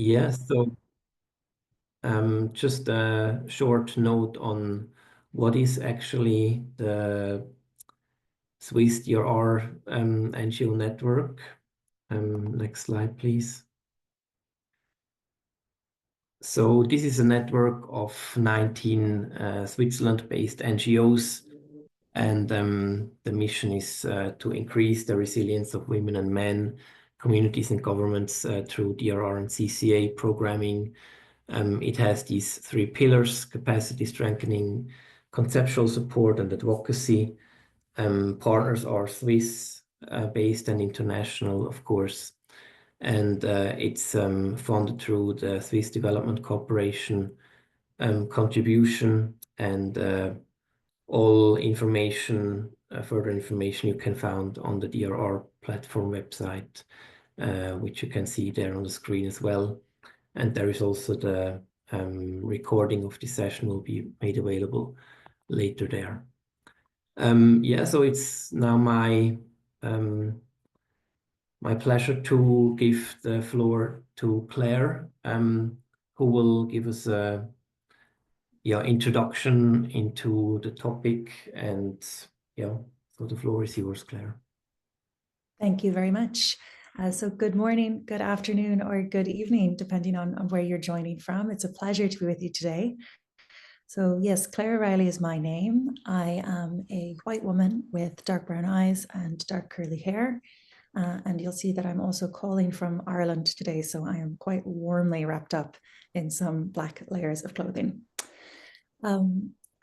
Yes, so just a short note on what is actually the Swiss DRR NGO network. Next slide, please. So this is a network of 19 Switzerland-based NGOs, and the mission is to increase the resilience of women and men, communities and governments through DRR and CCA programming. It has these three pillars: capacity strengthening, conceptual support, and advocacy. Partners are Swiss based and international, of course. And it's funded through the Swiss Development Corporation contribution, and all information, further information you can find on the DRR platform website, which you can see there on the screen as well. And there is also the recording of this session will be made available later there. Yeah, so it's now my pleasure to give the floor to Claire, who will give us a introduction into the topic. And so the floor is yours, Claire. Thank you very much. So good morning, good afternoon, or good evening, depending on where you're joining from. It's a pleasure to be with you today. So yes, Claire Riley is my name. I am a white woman with dark brown eyes and dark curly hair. And you'll see that I'm also calling from Ireland today, so I am quite warmly wrapped up in some black layers of clothing.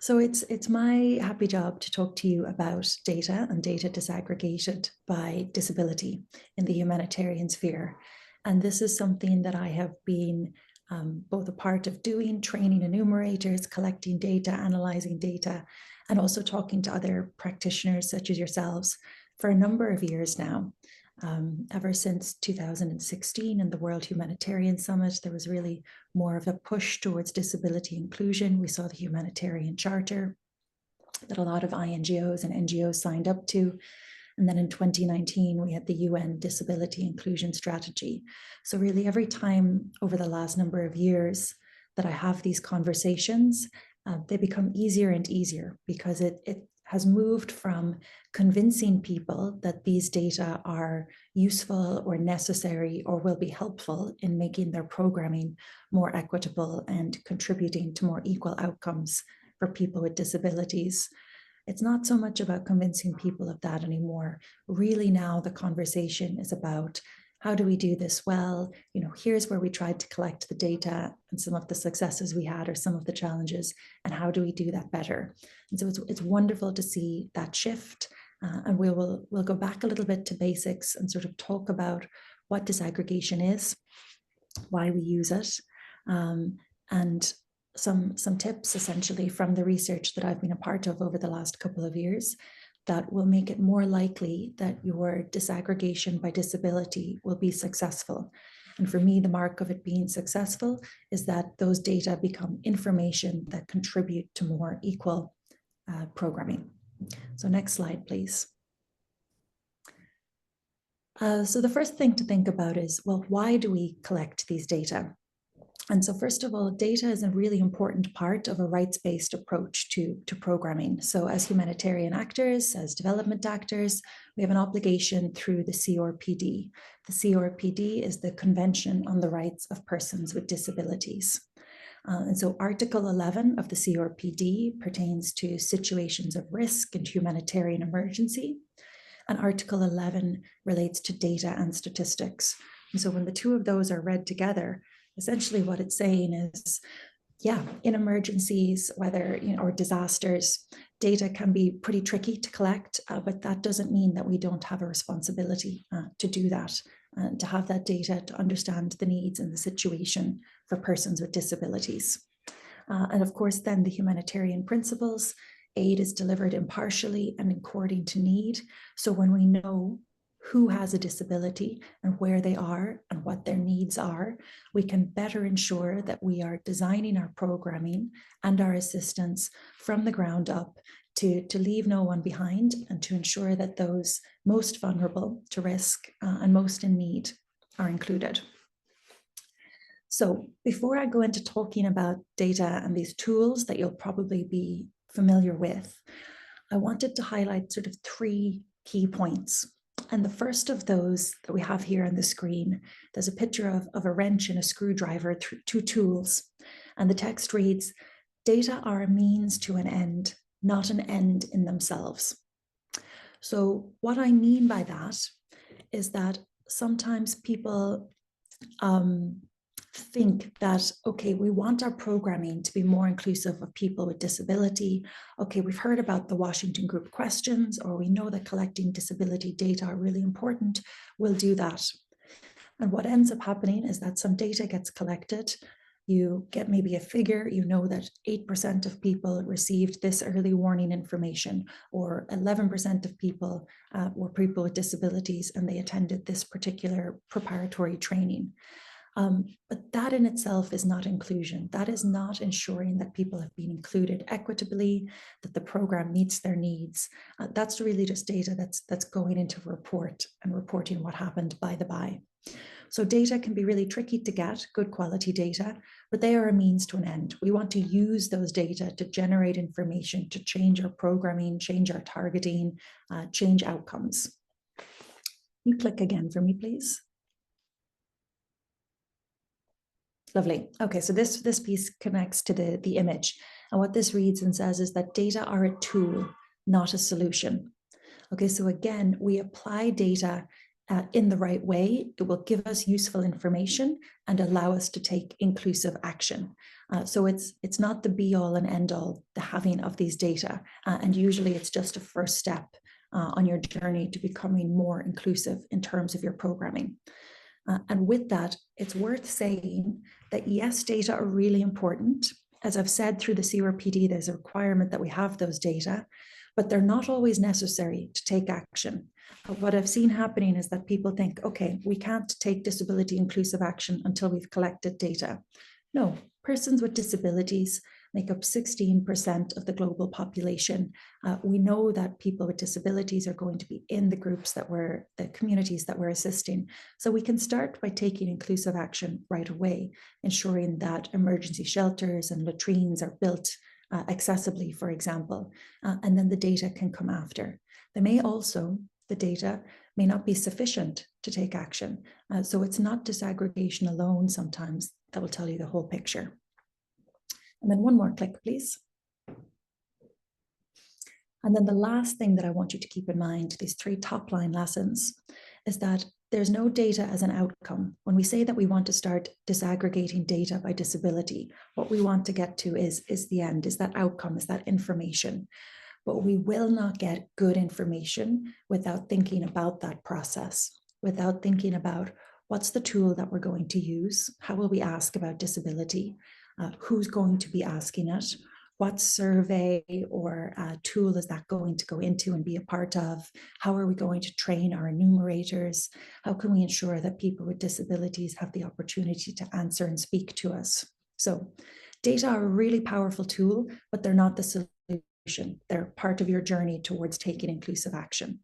So it's my happy job to talk to you about data and data disaggregated by disability in the humanitarian sphere. And this is something that I have been both a part of doing, training enumerators, collecting data, analyzing data, and also talking to other practitioners such as yourselves for a number of years now. Ever since 2016 and the World Humanitarian Summit, there was really more of a push towards disability inclusion. We saw the Humanitarian Charter that a lot of INGOs and NGOs signed up to. And then in 2019, we had the UN Disability Inclusion Strategy. So really every time over the last number of years that I have these conversations, they become easier and easier because it has moved from convincing people that these data are useful or necessary or will be helpful in making their programming more equitable and contributing to more equal outcomes for people with disabilities. It's not so much about convincing people of that anymore. Really now the conversation is about how do we do this well? Here's where we tried to collect the data and some of the successes we had or some of the challenges, and how do we do that better? And so it's wonderful to see that shift. And we'll go back a little bit to basics and sort of talk about what disaggregation is, why we use it, and some tips essentially from the research that I've been a part of over the last couple of years that will make it more likely that your disaggregation by disability will be successful. And for me, the mark of it being successful is that those data become information that contribute to more equal programming. So next slide, please. So the first thing to think about is, well, why do we collect these data? And so first of all, data is a really important part of a rights-based approach to programming. So as humanitarian actors, as development actors, we have an obligation through the CRPD. The CRPD is the Convention on the Rights of Persons with Disabilities. And so Article 11 of the CRPD pertains to situations of risk and humanitarian emergency. And Article 11 relates to data and statistics. And so when the two of those are read together, essentially what it's saying is, in emergencies, whether, or disasters, data can be pretty tricky to collect, but that doesn't mean that we don't have a responsibility to do that, and to have that data to understand the needs and the situation for persons with disabilities. And of course, then the humanitarian principles, aid is delivered impartially and according to need. So when we know who has a disability and where they are and what their needs are, we can better ensure that we are designing our programming and our assistance from the ground up to leave no one behind and to ensure that those most vulnerable to risk and most in need are included. So before I go into talking about data and these tools that you'll probably be familiar with, I wanted to highlight sort of 3 key points. And the first of those that we have here on the screen, there's a picture of a wrench and a screwdriver, 2 tools. And the text reads, "Data are a means to an end, not an end in themselves." So what I mean by that is that sometimes people think that, okay, we want our programming to be more inclusive of people with disability. Okay, we've heard about the Washington Group questions, or we know that collecting disability data are really important. We'll do that. And what ends up happening is that some data gets collected. You get maybe a figure, you know that 8% of people received this early warning information, or 11% of people were people with disabilities and they attended this particular preparatory training. But that in itself is not inclusion. That is not ensuring that people have been included equitably, that the program meets their needs. That's really just data that's going into a report and reporting what happened by the by. So data can be really tricky to get, good quality data, but they are a means to an end. We want to use those data to generate information, to change our programming, change our targeting, change outcomes. You click again for me, please. Lovely. Okay, so this piece connects to the image. And what this reads and says is that data are a tool, not a solution. Okay, so again, we apply data in the right way. It will give us useful information and allow us to take inclusive action. So it's not the be all and end all, the having of these data. And usually it's just a first step on your journey to becoming more inclusive in terms of your programming. And with that, it's worth saying that yes, data are really important. As I've said through the CRPD, there's a requirement that we have those data, but they're not always necessary to take action. What I've seen happening is that people think, okay, we can't take disability inclusive action until we've collected data. No, persons with disabilities make up 16% of the global population. We know that people with disabilities are going to be in the groups the communities that we're assisting. So we can start by taking inclusive action right away, ensuring that emergency shelters and latrines are built accessibly, for example, and then the data can come after. The data may not be sufficient to take action. So it's not disaggregation alone sometimes that will tell you the whole picture. And then one more click, please. And then the last thing that I want you to keep in mind, these 3 top line lessons, is that there's no data as an outcome. When we say that we want to start disaggregating data by disability, what we want to get to is the end, is that outcome, is that information. But we will not get good information without thinking about that process, without thinking about what's the tool that we're going to use, how will we ask about disability, who's going to be asking it, what survey or tool is that going to go into and be a part of, how are we going to train our enumerators, how can we ensure that people with disabilities have the opportunity to answer and speak to us. So data are a really powerful tool, but they're not the solution. They're part of your journey towards taking inclusive action.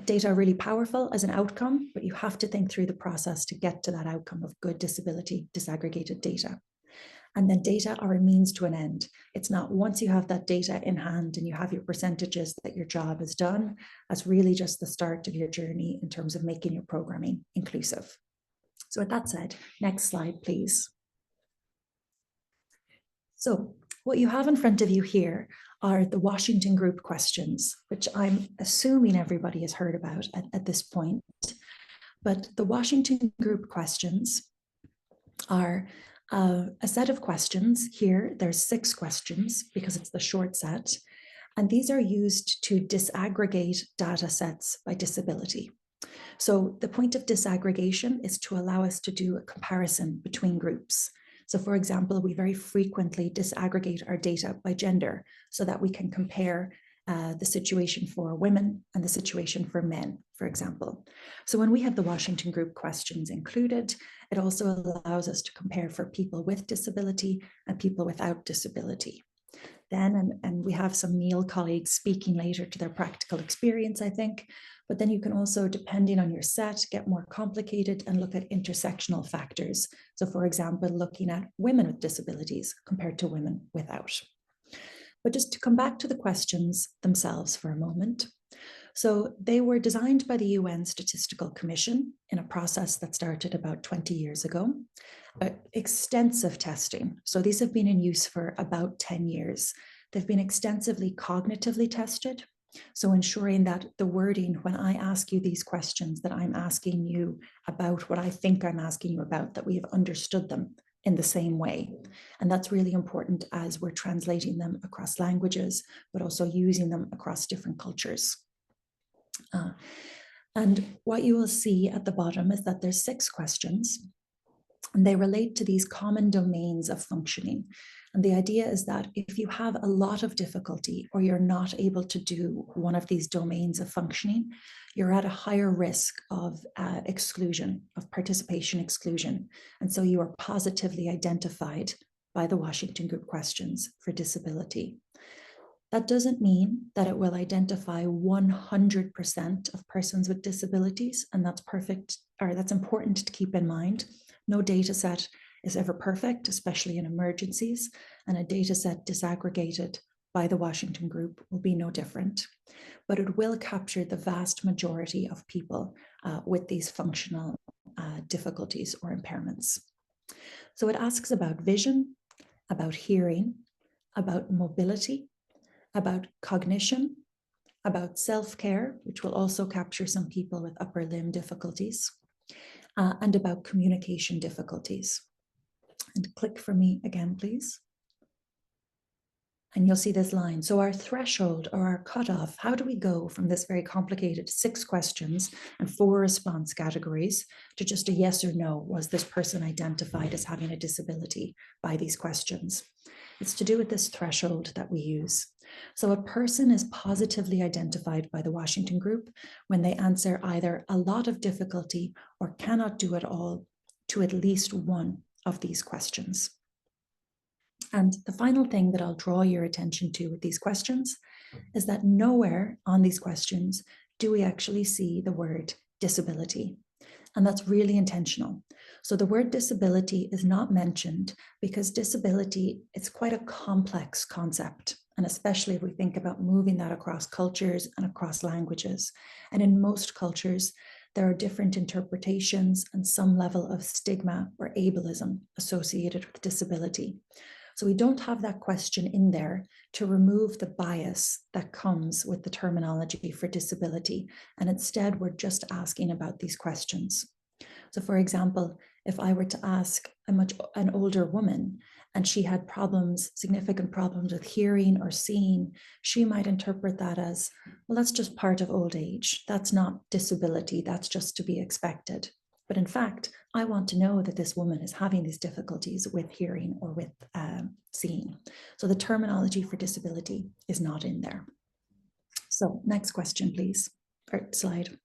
Data are really powerful as an outcome, but you have to think through the process to get to that outcome of good disability disaggregated data. And then data are a means to an end. It's not once you have that data in hand and you have your percentages that your job is done. That's really just the start of your journey in terms of making your programming inclusive. So with that said, next slide, please. So what you have in front of you here are the Washington Group questions, which I'm assuming everybody has heard about at this point. But the Washington Group questions are a set of questions. Here, there's 6 questions because it's the short set. And these are used to disaggregate data sets by disability. So the point of disaggregation is to allow us to do a comparison between groups. So for example, we very frequently disaggregate our data by gender so that we can compare the situation for women and the situation for men, for example. So when we have the Washington Group questions included, it also allows us to compare for people with disability and people without disability. then, and we have some Neil colleagues speaking later to their practical experience, I think. But then you can also, depending on your set, get more complicated and look at intersectional factors. So for example, looking at women with disabilities compared to women without. But just to come back to the questions themselves for a moment. So they were designed by the UN Statistical Commission in a process that started about 20 years ago. Extensive testing. So these have been in use for about 10 years. They've been extensively cognitively tested. So ensuring that the wording, when I ask you these questions, that I'm asking you about what I think I'm asking you about, that we have understood them in the same way. And that's really important as we're translating them across languages, but also using them across different cultures. And what you will see at the bottom is that there's 6 questions, and they relate to these common domains of functioning. And the idea is that if you have a lot of difficulty or you're not able to do one of these domains of functioning, you're at a higher risk of exclusion, of participation exclusion. And so you are positively identified by the Washington Group questions for disability. That doesn't mean that it will identify 100% of persons with disabilities, and that's important to keep in mind. No data set is ever perfect, especially in emergencies, and a data set disaggregated by the Washington Group will be no different. But it will capture the vast majority of people with these functional difficulties or impairments. So it asks about vision, about hearing, about mobility, about cognition, about self-care, which will also capture some people with upper limb difficulties, and about communication difficulties. And click for me again, please. And you'll see this line. So our threshold or our cutoff, how do we go from this very complicated 6 questions and 4 response categories to just a yes or no? Was this person identified as having a disability by these questions? It's to do with this threshold that we use. So a person is positively identified by the Washington Group when they answer either a lot of difficulty or cannot do it all to at least one of these questions. And the final thing that I'll draw your attention to with these questions is that nowhere on these questions do we actually see the word disability. And that's really intentional. So the word disability is not mentioned because disability, it's quite a complex concept. And especially if we think about moving that across cultures and across languages. And in most cultures, there are different interpretations and some level of stigma or ableism associated with disability. So we don't have that question in there to remove the bias that comes with the terminology for disability. And instead, we're just asking about these questions. So for example, if I were to ask an older woman and she had problems, significant problems with hearing or seeing, she might interpret that as, well, that's just part of old age. That's not disability. That's just to be expected. But in fact, I want to know that this woman is having these difficulties with hearing or with seeing. So the terminology for disability is not in there. So next question, please, or slide.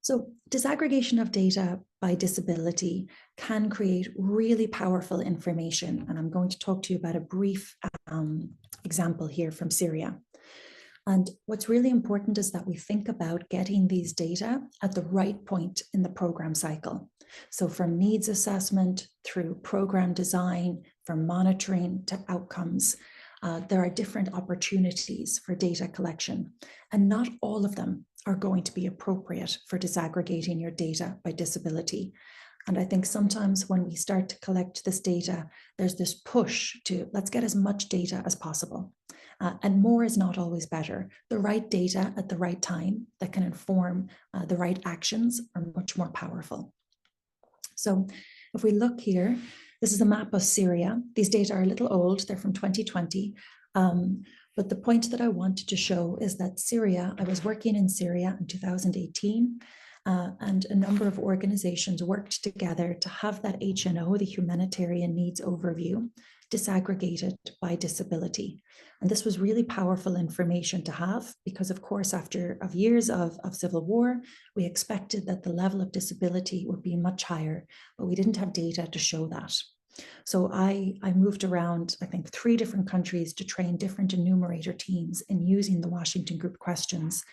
So disaggregation of data by disability can create really powerful information. And I'm going to talk to you about a brief example here from Syria. And what's really important is that we think about getting these data at the right point in the program cycle. So from needs assessment through program design, from monitoring to outcomes, there are different opportunities for data collection, and not all of them are going to be appropriate for disaggregating your data by disability. And I think sometimes when we start to collect this data, there's this push to let's get as much data as possible. And more is not always better. The right data at the right time that can inform the right actions are much more powerful. So if we look here, this is a map of Syria. These data are a little old, they're from 2020. But the point that I wanted to show is that Syria, I was working in Syria in 2018, and a number of organizations worked together to have that HNO, the Humanitarian Needs Overview, disaggregated by disability. And this was really powerful information to have because, of course, after years of civil war, we expected that the level of disability would be much higher, but we didn't have data to show that. So I moved around, I think, 3 different countries to train different enumerator teams in using the Washington Group questions.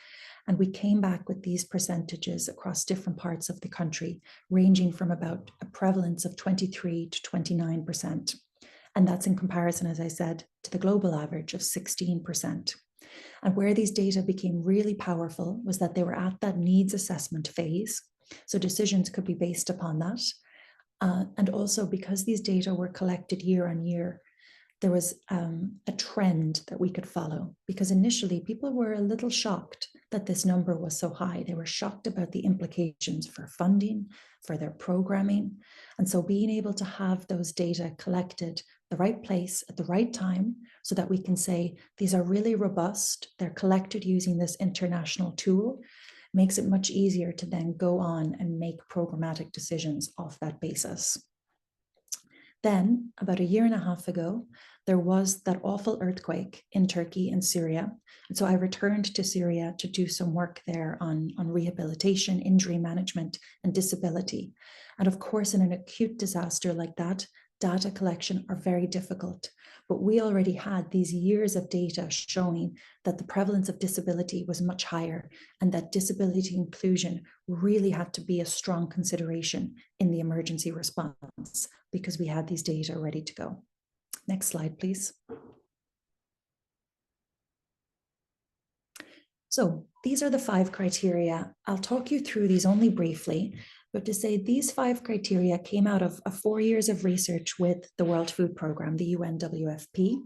And we came back with these percentages across different parts of the country, ranging from about a prevalence of 23 to 29%. And that's in comparison, as I said, to the global average of 16%. And where these data became really powerful was that they were at that needs assessment phase. So decisions could be based upon that. And also because these data were collected year on year, there was a trend that we could follow, because initially people were a little shocked that this number was so high. They were shocked about the implications for funding, for their programming. And so being able to have those data collected the right place at the right time, so that we can say these are really robust, they're collected using this international tool, makes it much easier to then go on and make programmatic decisions off that basis. Then, about a year and a half ago, there was that awful earthquake in Turkey and Syria. And so I returned to Syria to do some work there on rehabilitation, injury management, and disability. And of course, in an acute disaster like that, data collection are very difficult. But we already had these years of data showing that the prevalence of disability was much higher, and that disability inclusion really had to be a strong consideration in the emergency response, because we had these data ready to go. Next slide, please. So these are the 5 criteria. I'll talk you through these only briefly, but to say these 5 criteria came out of 4 years of research with the World Food Programme, the UNWFP,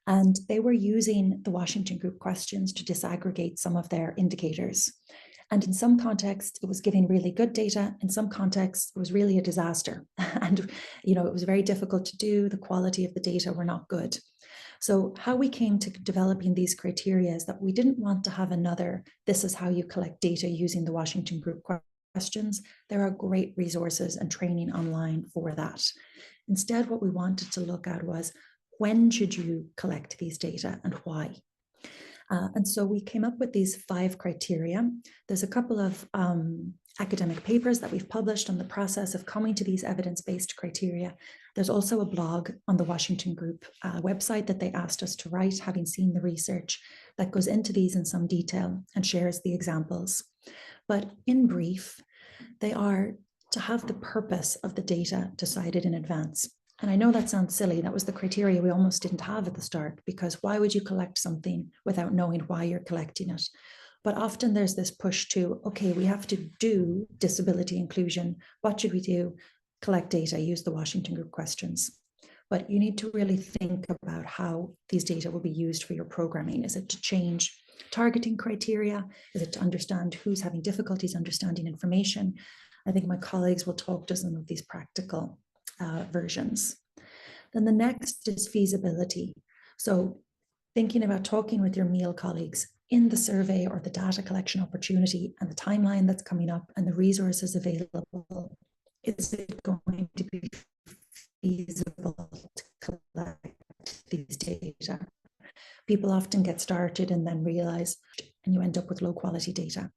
and they were using the Washington Group questions to disaggregate some of their indicators. And in some contexts, it was giving really good data. In some contexts, it was really a disaster. And, it was very difficult to do. The quality of the data were not good. So how we came to developing these criteria is that we didn't want to have another, this is how you collect data using the Washington Group questions. There are great resources and training online for that. Instead, what we wanted to look at was, when should you collect these data and why? And so we came up with these 5 criteria. There's a couple of academic papers that we've published on the process of coming to these evidence-based criteria. There's also a blog on the Washington Group website that they asked us to write, having seen the research, that goes into these in some detail and shares the examples. But in brief, they are to have the purpose of the data decided in advance. And I know that sounds silly. That was the criteria we almost didn't have at the start, because why would you collect something without knowing why you're collecting it? But often there's this push to, okay, we have to do disability inclusion. What should we do? Collect data, use the Washington Group questions. But you need to really think about how these data will be used for your programming. Is it to change targeting criteria? Is it to understand who's having difficulties understanding information? I think my colleagues will talk to some of these practical versions. Then the next is feasibility. So thinking about talking with your meal colleagues in the survey or the data collection opportunity and the timeline that's coming up and the resources available, is it going to be feasible to collect these data? People often get started and then realize, and you end up with low quality data.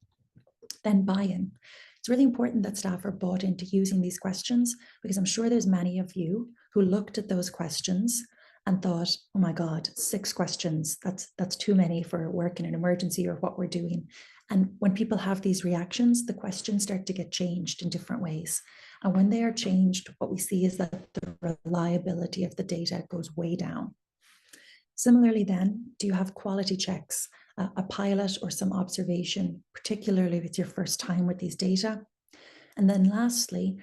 Then buy-in. It's really important that staff are bought into using these questions, because I'm sure there's many of you who looked at those questions and thought, oh my God, 6 questions, that's too many for work in an emergency or what we're doing. And when people have these reactions, the questions start to get changed in different ways. And when they are changed, what we see is that the reliability of the data goes way down. Similarly then, do you have quality checks, a pilot or some observation, particularly with your first time with these data? And then lastly,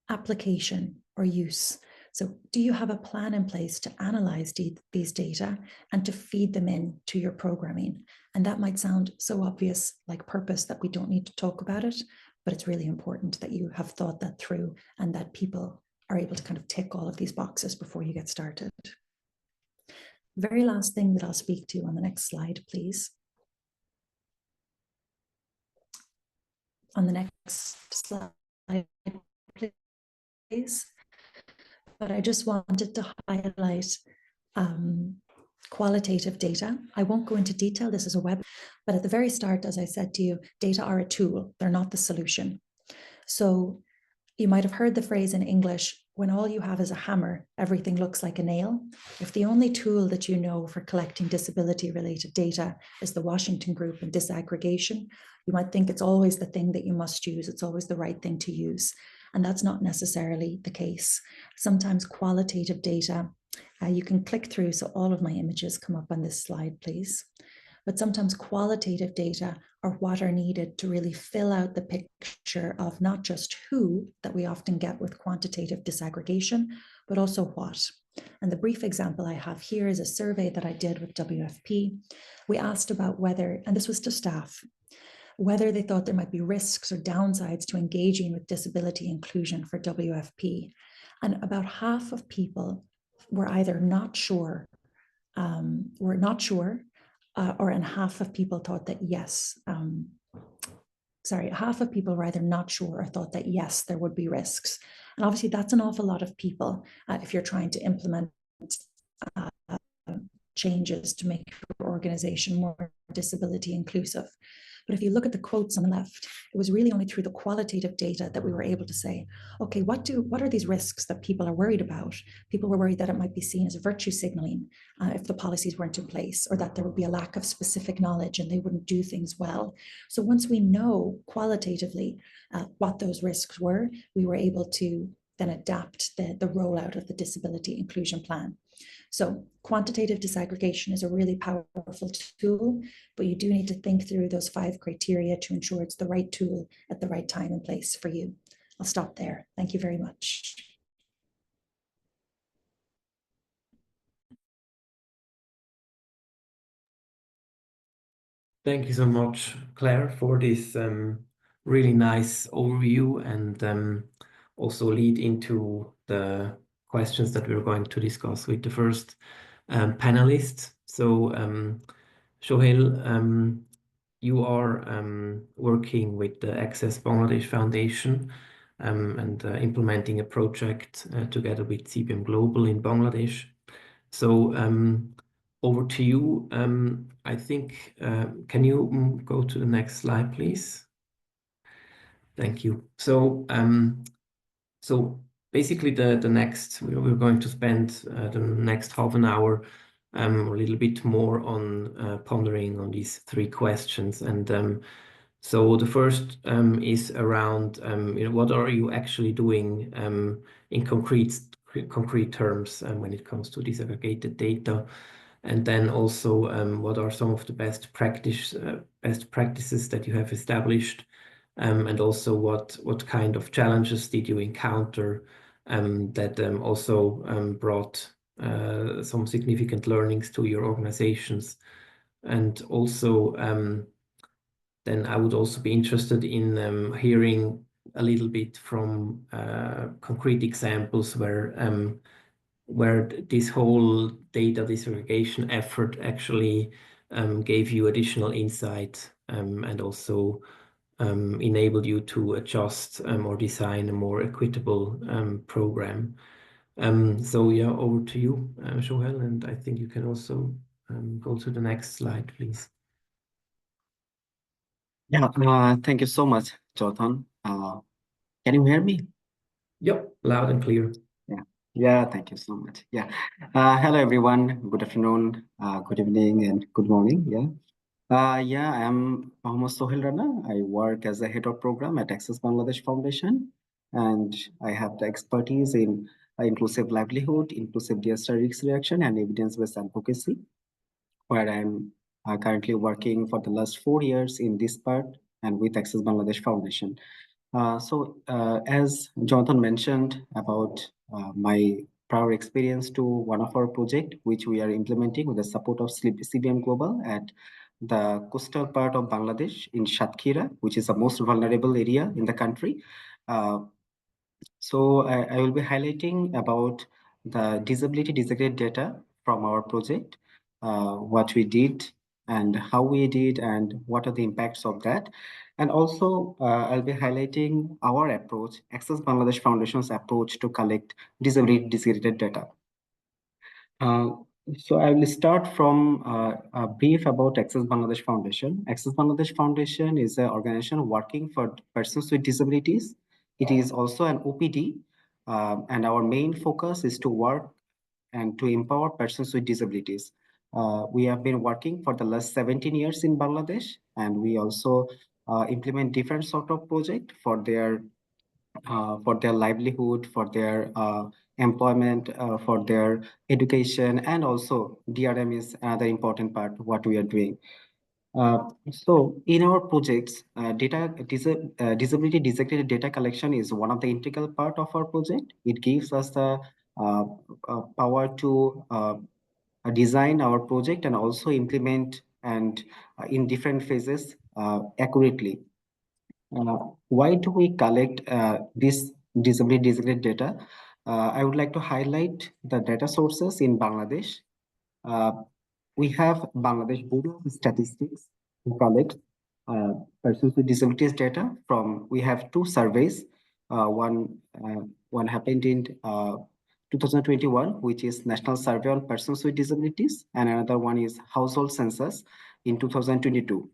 application or use. So do you have a plan in place to analyze these data and to feed them in to your programming? And that might sound so obvious, like purpose, that we don't need to talk about it, but it's really important that you have thought that through and that people are able to kind of tick all of these boxes before you get started. Very last thing that I'll speak to on the next slide, please. On the next slide, please. But I just wanted to highlight qualitative data. I won't go into detail, this is a web, but at the very start, as I said to you, data are a tool, they're not the solution. So You might have heard the phrase in English, when all you have is a hammer, everything looks like a nail. If the only tool that you know for collecting disability-related data is the Washington Group and disaggregation, you might think it's always the thing that you must use. It's always the right thing to use. And that's not necessarily the case. Sometimes qualitative data, you can click through, so all of my images come up on this slide, please. But sometimes qualitative data are what are needed to really fill out the picture of not just who that we often get with quantitative disaggregation, but also what. And the brief example I have here is a survey that I did with WFP. We asked about whether, and this was to staff, whether they thought there might be risks or downsides to engaging with disability inclusion for WFP. And about half of people were either not sure, and half of people thought that yes. Half of people were either not sure or thought that yes, there would be risks. And obviously that's an awful lot of people if you're trying to implement changes to make your organization more disability inclusive. But if you look at the quotes on the left, it was really only through the qualitative data that we were able to say, okay, what are these risks that people are worried about? People were worried that it might be seen as virtue signaling if the policies weren't in place, or that there would be a lack of specific knowledge and they wouldn't do things well. So once we know qualitatively what those risks were, we were able to then adapt the rollout of the disability inclusion plan. So quantitative disaggregation is a really powerful tool, but you do need to think through those 5 criteria to ensure it's the right tool at the right time and place for you. I'll stop there. Thank you very much. Thank you so much, Claire, for this really nice overview, and also lead into the questions that we're going to discuss with the first panelist. So, Shohel, you are working with the Access Bangladesh Foundation and implementing a project together with CBM Global in Bangladesh. So over to you. I think, can you go to the next slide, please? Thank you. So, so basically the next, we're going to spend the next half an hour a little bit more on pondering on these 3 questions. And so the first is around, what are you actually doing in concrete terms when it comes to disaggregated data? And then also, what are some of the best practices that you have established? And also, what kind of challenges did you encounter that also brought some significant learnings to your organizations? And also, then I would also be interested in hearing a little bit from concrete examples where this whole data disaggregation effort actually gave you additional insight and also enabled you to adjust or design a more equitable program. So yeah, over to you, Shohel, and I think you can also go to the next slide, please. Yeah, thank you so much, Jonathan. Can you hear me? Yep, loud and clear. Yeah, thank you so much. Yeah. Hello, everyone. Good afternoon, good evening, and good morning. Yeah, I'm Mohammad Sohail Rana. I work as a head of program at Access Bangladesh Foundation, and I have the expertise in inclusive livelihood, inclusive disaster risk reduction, and evidence-based advocacy, where I'm currently working for the last 4 years in this part and with Access Bangladesh Foundation. As Jonathan mentioned about my prior experience to one of our project, which we are implementing with the support of CBM Global at the coastal part of Bangladesh in Satkhira, which is the most vulnerable area in the country. I will be highlighting about the disability disaggregated data from our project, what we did and how we did and what are the impacts of that. And also I'll be highlighting our approach, Access Bangladesh Foundation's approach to collect disability disaggregated data. So I will start from a brief about Access Bangladesh Foundation. Access Bangladesh Foundation is an organization working for persons with disabilities it is also an OPD, and our main focus is to work and to empower persons with disabilities. We have been working for the last 17 years in Bangladesh, and we also implement different sort of project for their livelihood, for their employment, for their education, and also DRM is another important part of what we are doing. So in our projects, disability designated data collection is one of the integral part of our project. It gives us the uh, power to design our project and also implement and in different phases accurately. Why do we collect this disability designated data? I would like to highlight the data sources in Bangladesh. Uh, we have Bangladesh Bureau of Statistics who collect uh, persons with disabilities data from. We have two surveys. One happened in 2021, which is National Survey on Persons with Disabilities, and another one is Household Census in 2022.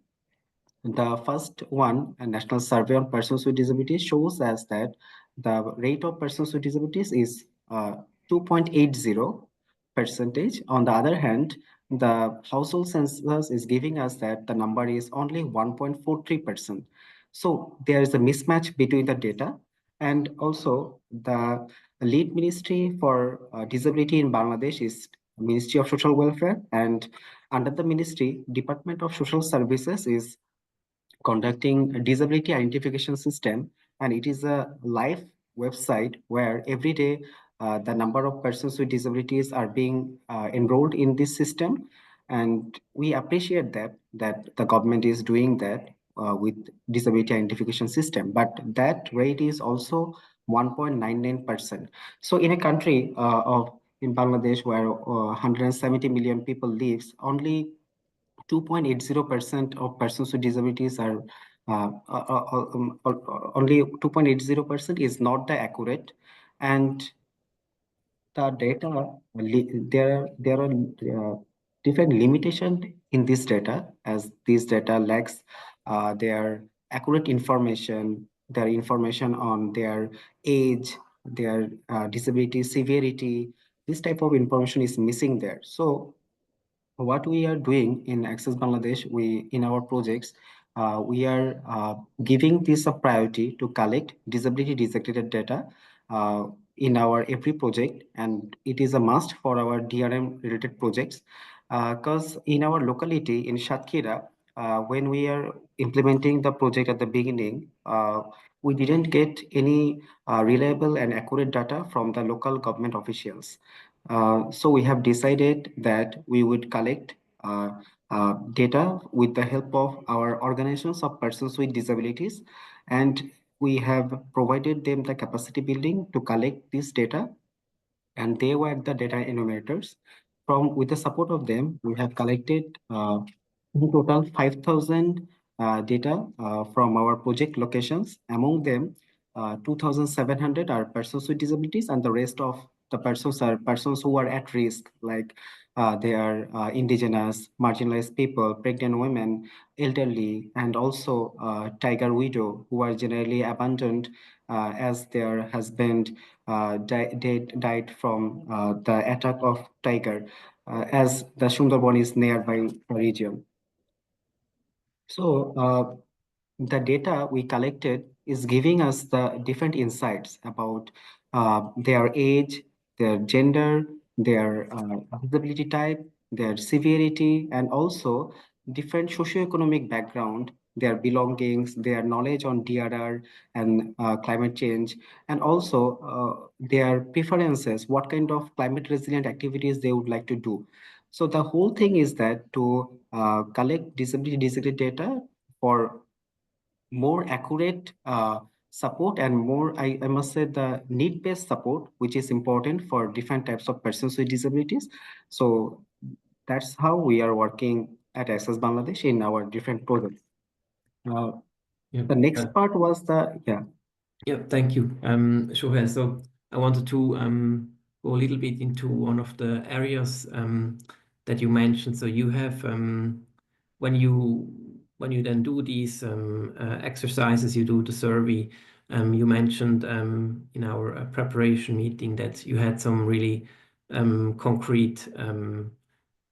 The first one, a National Survey on Persons with Disabilities, shows us that the rate of persons with disabilities is 2.80 percentage. On the other hand, the household census is giving us that the number is only 1.43%. So there is a mismatch between the data, and also the lead ministry for disability in Bangladesh is Ministry of Social Welfare, and under the ministry, Department of Social Services is conducting a disability identification system, and it is a live website where every day the number of persons with disabilities are being enrolled in this system, and we appreciate that the government is doing that with disability identification system, but that rate is also 1.99%. So in a country of in Bangladesh where 170 million people lives, only 2.80% of persons with disabilities are only 2.80% is not the accurate, and the data there are different limitation in this data, as this data lacks their accurate information, their information on their age, their disability severity. This type of information is missing there. So what we are doing in Access Bangladesh, we in our projects, we are giving this a priority to collect disability designated data in our every project, and it is a must for our DRM related projects. Because in our locality in Satkira, when we are implementing the project at the beginning, we didn't get any reliable and accurate data from the local government officials. So we have decided that we would collect data with the help of our organizations of persons with disabilities, and we have provided them the capacity building to collect this data, and they were the data enumerators. From with the support of them, we have collected in total 5,000 data from our project locations. Among them, 2,700 are persons with disabilities, and the rest of the persons are persons who are at risk, like they are indigenous, marginalized people, pregnant women, elderly, and also tiger widow, who are generally abandoned as their husband died from the attack of tiger, as the Sundarban is nearby the region. So the data we collected is giving us the different insights about their age, their gender, their disability type, their severity, and also different socioeconomic background, their belongings, their knowledge on DRR and climate change, and also their preferences, what kind of climate resilient activities they would like to do. So the whole thing is that to collect disability designated data for more accurate support and more, I must say, the need-based support, which is important for different types of persons with disabilities. So that's how we are working at Access Bangladesh in our different projects. Uh, Yeah. the next part was yeah. Yeah, thank you, Shohei. So I wanted to go a little bit into one of the areas that you mentioned. So you have when you then do these exercises, you do the survey. You mentioned in our preparation meeting that you had some really concrete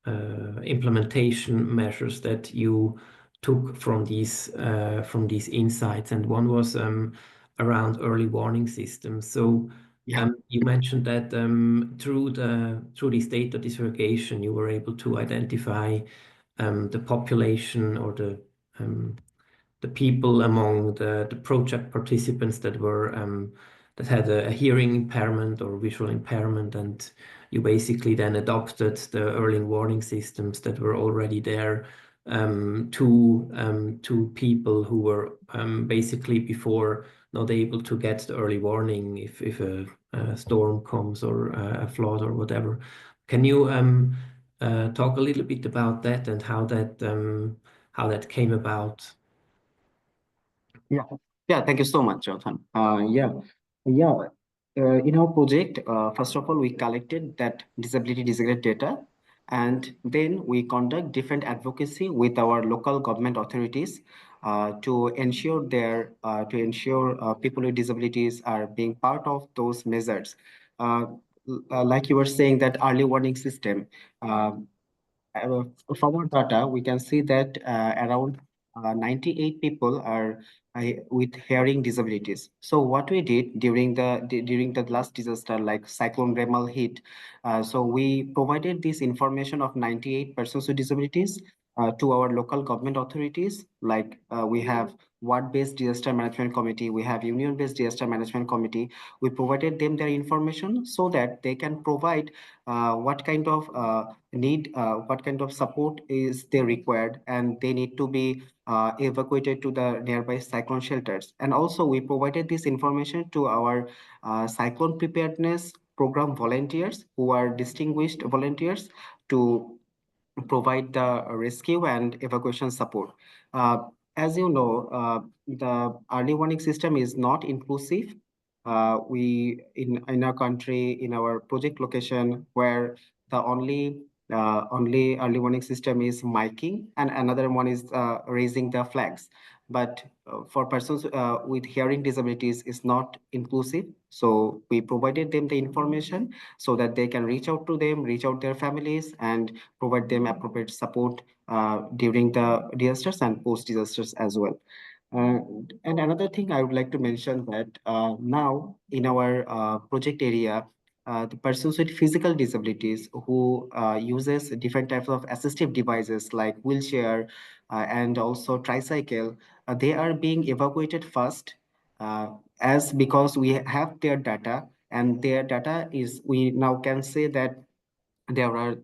implementation measures that you took from these insights, and one was around early warning systems. So Yeah. you mentioned that through this data disaggregation, you were able to identify the population or the people among the project participants that were that had a hearing impairment or visual impairment, and you basically then adopted the early warning systems that were already there to people who were basically before not able to get the early warning if a storm comes or a flood or whatever. Can you talk a little bit about that and how that came about? Yeah, yeah. Thank you so much, Jonathan. Yeah. In our project, first of all, we collected that disability disaggregate data, and then we conduct different advocacy with our local government authorities to ensure people with disabilities are being part of those measures. Uh, like you were saying, that early warning system. Uh, from our data, we can see that around 98 people are with hearing disabilities. So what we did during the last disaster, like Cyclone Remal hit, so we provided this information of 98 persons with disabilities to our local government authorities. Like we have ward-based disaster management committee, we have union-based disaster management committee. We provided them their information so that they can provide what kind of what kind of support is they required, and they need to be evacuated to the nearby cyclone shelters. And also we provided this information to our cyclone preparedness program volunteers, who are distinguished volunteers, to provide the rescue and evacuation support. Uh, as you know, the early warning system is not inclusive. We in our country, in our project location, where the only early warning system is miking, and another one is raising the flags. But for persons with hearing disabilities, is not inclusive. So we provided them the information so that they can reach out to them, reach out their families, and provide them appropriate support during the disasters and post disasters as well. Uh, and another thing I would like to mention, that now in our project area, the persons with physical disabilities who uses different types of assistive devices like wheelchair and also tricycle, they are being evacuated first, uh, as because we have their data, and their data is, we now can say that there are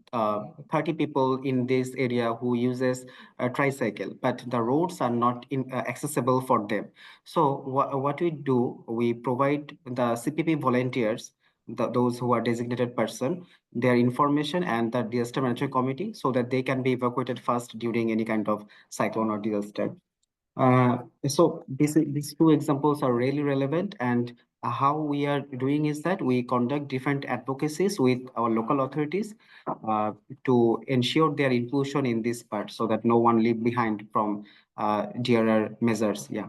30 people in this area who uses a tricycle, but the roads are not accessible for them. So what we do, we provide the CPP volunteers, those who are designated person, their information and the disaster management committee, so that they can be evacuated first during any kind of cyclone or disaster. So these two examples are really relevant, and how we are doing is that we conduct different advocacies with our local authorities to ensure their inclusion in this part, so that no one leave behind from DRR measures. Yeah.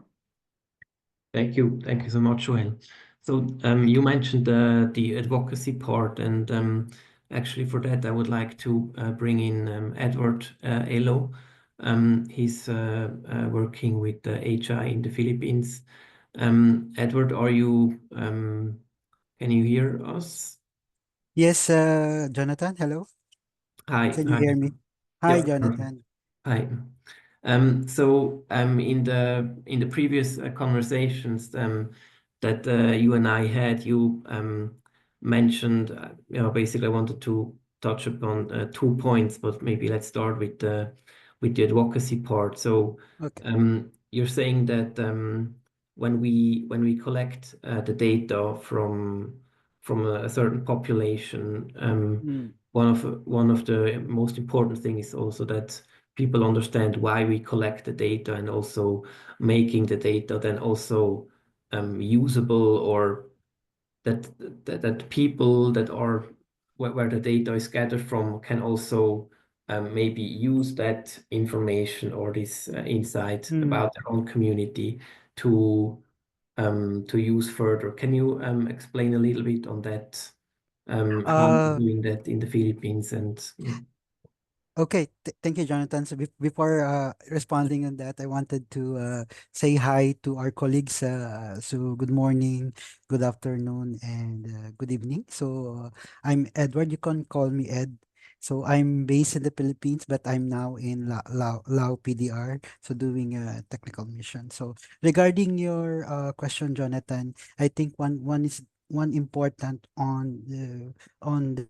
Thank you. Thank you so much, Joel. So you mentioned the advocacy part, and actually for that, I would like to bring in Edward Elo. He's working with the HI in the Philippines. Edward, can you hear us? Yes, Jonathan, hello. Hi. Can you Hi. hear me? Hi, Yeah, perfect. Jonathan. Hi. So in the previous conversations that you and I had, you mentioned, basically I wanted to touch upon 2 points, but maybe let's start with the advocacy part. So Okay. you're saying that when we collect the data from a certain population, Mm, one of the most important things is also that people understand why we collect the data, and also making the data then also usable, or that people that are where the data is gathered from can also maybe use that information or this insight mm, about their own community to to use further. Can you explain a little bit on that? How you're Uh, doing that in the Philippines and Okay, thank you, Jonathan. So before responding on that, I wanted to say hi to our colleagues. So good morning, good afternoon, and good evening. So I'm Edward. You can call me Ed. So I'm based in the Philippines, but I'm now in Lao PDR, so doing a technical mission. So regarding your question, Jonathan, I think one important on the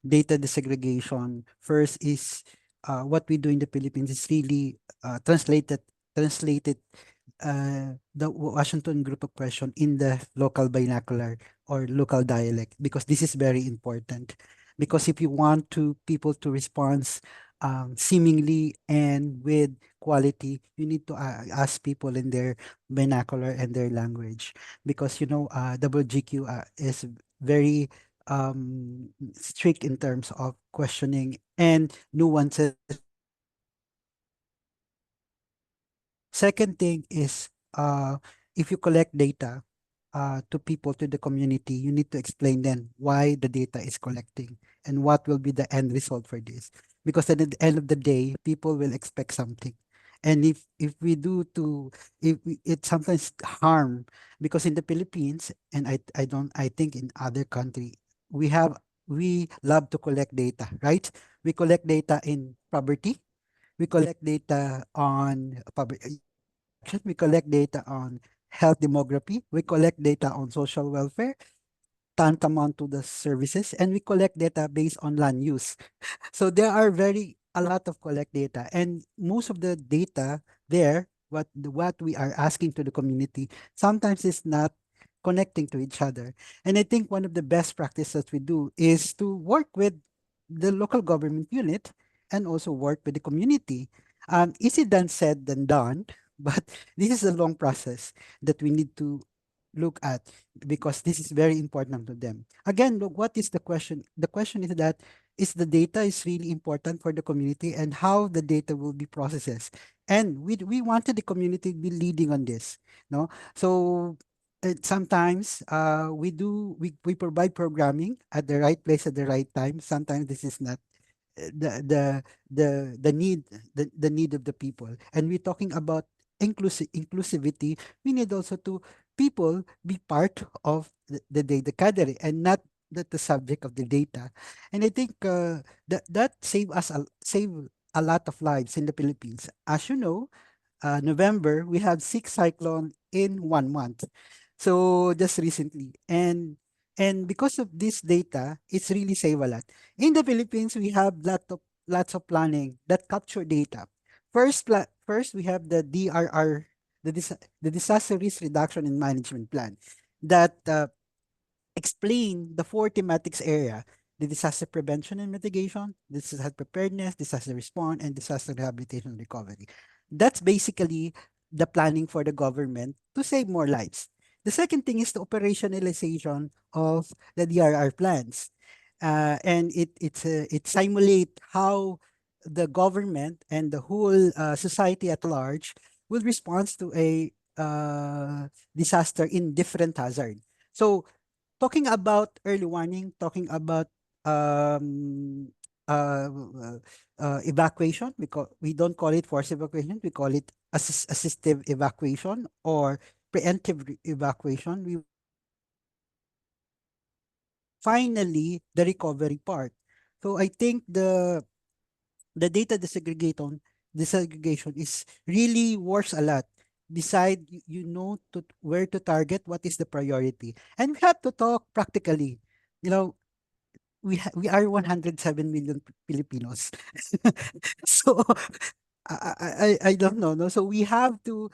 data desegregation. First is what we do in the Philippines is really translated the Washington group of question in the local vernacular or local dialect, because this is very important. Because if you want to people to respond seemingly and with quality, you need to ask people in their vernacular and their language. Because WGQ is very strict in terms of questioning and nuances. Second thing is, if you collect data to people, to the community, you need to explain them why the data is collecting and what will be the end result for this. Because at the end of the day, people will expect something. And if we do to if we, it sometimes harm, because in the Philippines, and I think in other country, we love to collect data, right? We collect data in poverty, we collect data on we collect data on health demography, we collect data on social welfare, tantamount to the services, and we collect data based on land use. So there are a lot of collect data, and most of the data there, what we are asking to the community, sometimes is not connecting to each other. And I think one of the best practices we do is to work with the local government unit and also work with the community. Easy than said than done, but this is a long process that we need to look at, because this is very important to them. Again, look, what is the question? The question is that is the data is really important for the community and how the data will be processed. And we wanted the community to be leading on this. No, so sometimes we provide programming at the right place at the right time. Sometimes this is not the the the need, the need of the people, and we're talking about inclusivity. We need also to people be part of the data gathering and not the subject of the data. And I think that save a lot of lives in the Philippines. As you know, November, we had 6 cyclone in 1 month. So just recently. And because of this data, it's really save a lot. In the Philippines, we have lots of planning that capture data. First we have the DRR, the Disaster Risk Reduction and Management Plan, that explain the four thematics area: the disaster prevention and mitigation, disaster preparedness, disaster response, and disaster rehabilitation and recovery. That's basically the planning for the government to save more lives. The second thing is the operationalization of the DRR plans. And it simulate how the government and the whole society at large will respond to a disaster in different hazard. So talking about early warning, talking about um, uh, evacuation, we don't call it forced evacuation, we call it assistive evacuation or preemptive evacuation. We finally the recovery part. So I think the data disaggregation is really works a lot. Decide you know to where to target, what is the priority, and we have to talk practically. You know, we are 107 million Filipinos. So I don't know, no. So we have to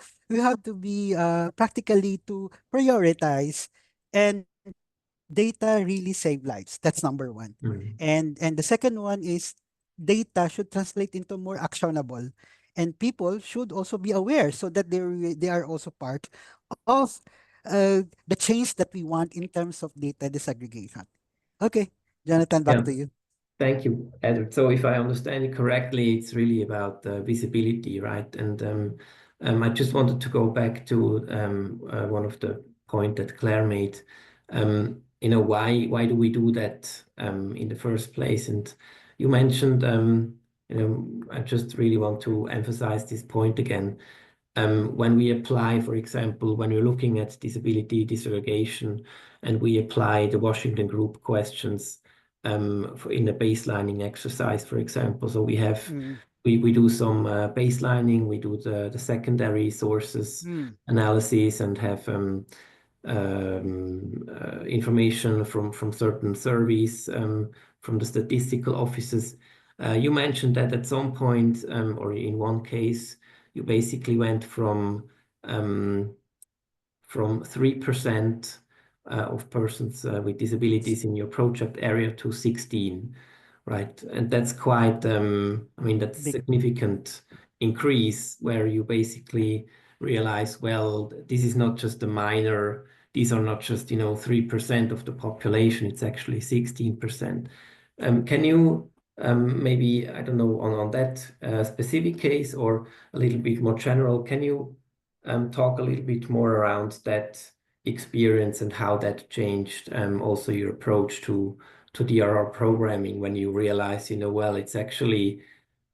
be practically to prioritize, and data really save lives. That's number one. Mm. And the second one is data should translate into more actionable, and people should also be aware so that they are also part of the change that we want in terms of data disaggregation. Okay, Jonathan, back Yeah. to you. Thank you, Edward. So if I understand it correctly, it's really about visibility, right? And I just wanted to go back to one of the point that Claire made. Why do we do that in the first place? And you mentioned, I just really want to emphasize this point again. When we apply, for example, when we're looking at disability disaggregation, and we apply the Washington Group questions in a baselining exercise, for example. So we have we do some baselining, we do the secondary sources analysis, and have information from certain surveys from the statistical offices. You mentioned that at some point, or in one case, you basically went from 3% of persons with disabilities in your project area to 16, right? And that's quite, that's Big. significant increase where you basically realize, well, this is not just a minor, these are not just, 3% of the population, it's actually 16%. Can you maybe, I don't know, on that specific case or a little bit more general, can you talk a little bit more around that experience and how that changed also your approach to DRR programming when you realize, well,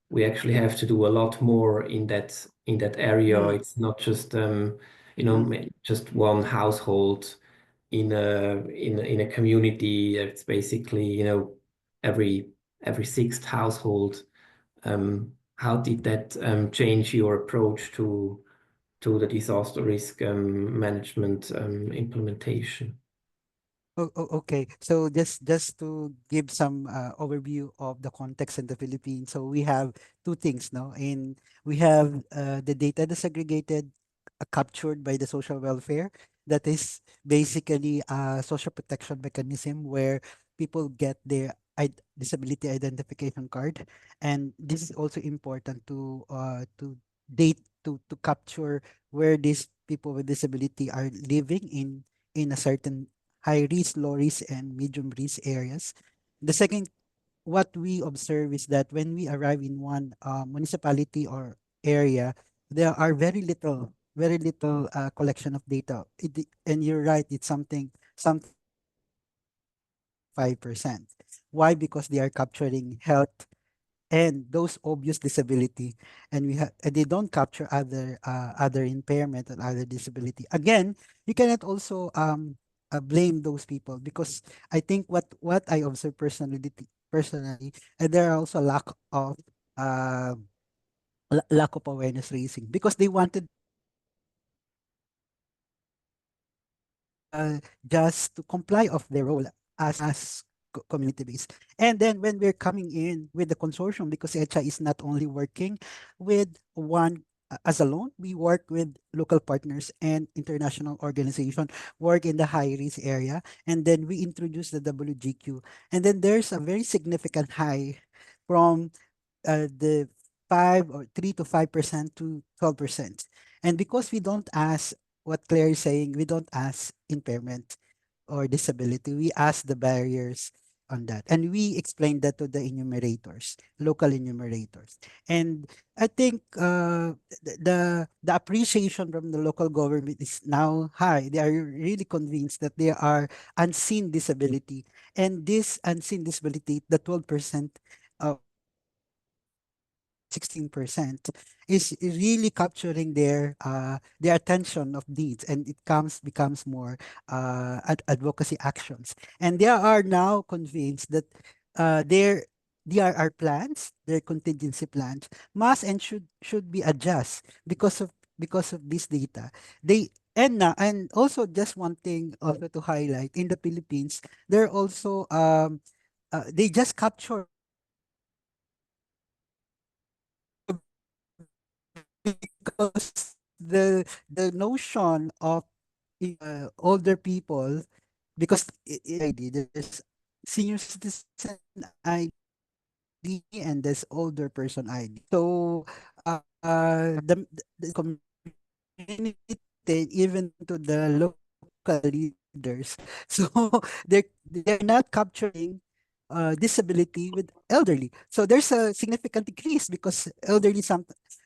we actually have to do a lot more in that area. It's not just just one household in a community. It's basically, every sixth household. How did that change your approach to the disaster risk management implementation? Okay. So just to give some overview of the context in the Philippines. So we have two things, no? We have the data disaggregated, captured by the social welfare. That is basically a social protection mechanism where people get their disability identification card, and this is also important to date to capture where these people with disability are living in a certain high risk, low risk, and medium risk areas. The second, what we observe is that when we arrive in one municipality or area, there are very little collection of data. And you're right, it's something like 5%. Why? Because they are capturing health and those obvious disability, and they don't capture other impairment and other disability. Again, you cannot also blame those people, because I think what I observe personally, and there are also uh lack of awareness raising, because they wanted just to comply of their role as community based. And then when we're coming in with the consortium, because ECHA is not only working with one as alone, we work with local partners and international organization, work in the high risk area, and then we introduce the WGQ. And then there's a very significant high from the 3 to 5% to 12%. And because we don't ask what Claire is saying, we don't ask impairment or disability, we ask the barriers on that. And we explain that to the enumerators, local enumerators. And I think the appreciation from the local government is now high. They are really convinced that there are unseen disability. And this unseen disability, the 12% or 16%, is really capturing their attention of needs, and it becomes more advocacy actions. And they are now convinced that their DRR plans, their contingency plans, must and should be adjust because of this data. They and now, and also just one thing also to highlight, in the Philippines, they're also they just capture because the notion of older people, because ID, there's senior citizen ID and there's older person ID. So the community, even to the local leaders, so they're not capturing disability with elderly. So there's a significant decrease, because elderly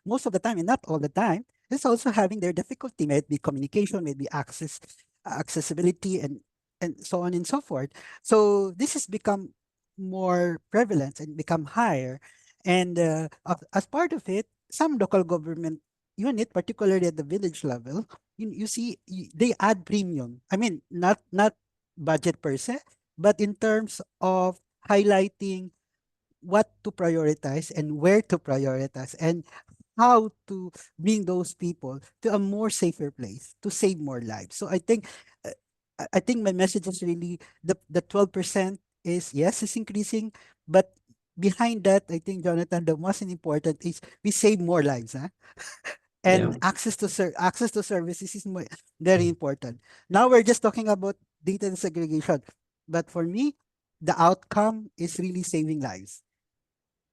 most of the time, and not all the time, It's also having their difficulty, may it be communication, may it be accessibility, and so on and so forth. So this has become more prevalent and become higher. And as part of it, some local government unit, particularly at the village level, you see they add premium. I mean, not budget per se, but in terms of highlighting what to prioritize and where to prioritize and how to bring those people to a more safer place to save more lives. So I think I think my message is really the 12% is, yes, it's increasing, but behind that, I think, Jonathan, the most important is we save more lives, huh? And Yeah. access to services is very important. Now we're just talking about data disaggregation, but for me, the outcome is really saving lives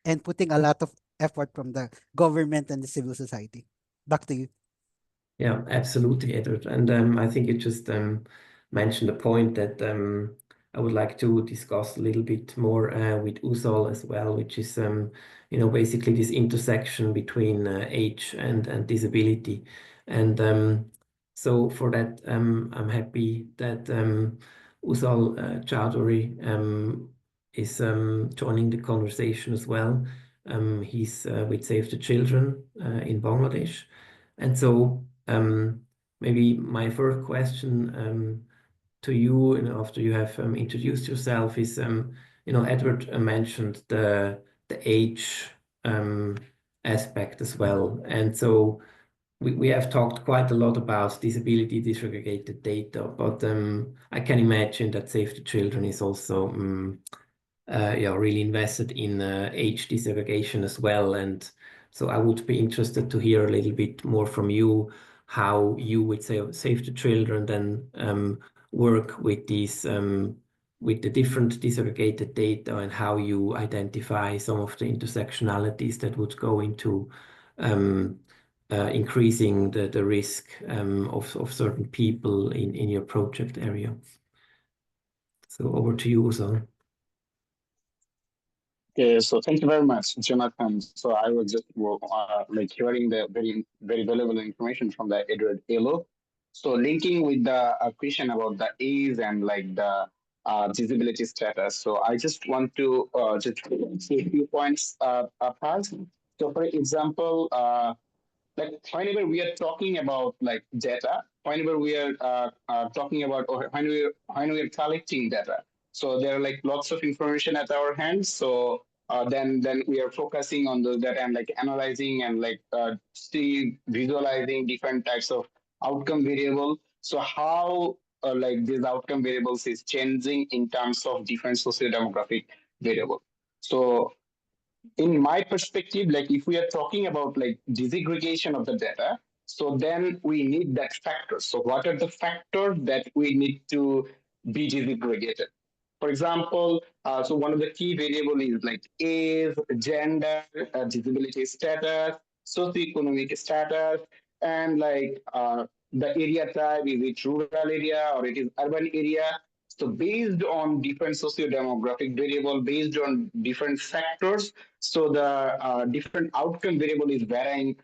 and putting a lot of effort from the government and the civil society. Back to you. Yeah, absolutely, Edward. And I think you just mentioned a point that I would like to discuss a little bit more with Usal as well, which is basically this intersection between age and disability. And so for that, I'm happy that Usal Chowdhury is joining the conversation as well. He's with Save the Children in Bangladesh. And so maybe my first question to you, after you have introduced yourself, is Edward mentioned the age aspect as well, and so we have talked quite a lot about disability disaggregated data, but I can imagine that Save the Children is also really invested in age disaggregation as well. And so I would be interested to hear a little bit more from you, how you would say Save the Children then work with these with the different disaggregated data and how you identify some of the intersectionalities that would go into increasing the risk of certain people in your project area. So over to you, Uzal. Okay, so thank you very much, Jonathan. So I was just like hearing the very valuable information from the Edward Elo. So linking with the question about the age and like the disability status. So I just want to just say a few points first. So for example, like whenever we are talking about like data, whenever we are talking about or when we are collecting data, so there are like lots of information at our hands. So then we are focusing on those data and like analyzing and like see visualizing different types of outcome variable. So how like these outcome variables is changing in terms of different socio-demographic variable. So in my perspective, like if we are talking about like disaggregation of the data, so then we need that factor. So what are the factors that we need to be disaggregated? For example, so one of the key variable is like age, gender, disability status, socioeconomic status, and like the area type, is it rural area or it is urban area? So based on different socio-demographic variable, based on different factors, so the different outcome variable is varying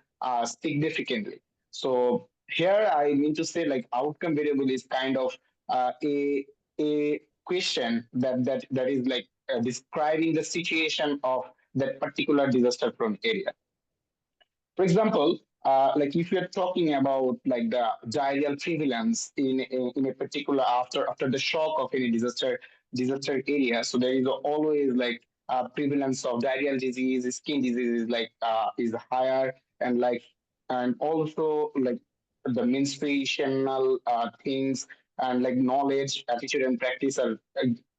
significantly. So here I mean to say like outcome variable is kind of a question that is like describing the situation of that particular disaster prone area. For example, like if you're talking about like the diarrheal prevalence in a particular after the shock of any disaster area, so there is always like prevalence of diarrheal disease, skin disease is like is higher, and like and also like the menstruational things and like knowledge, attitude, and practice are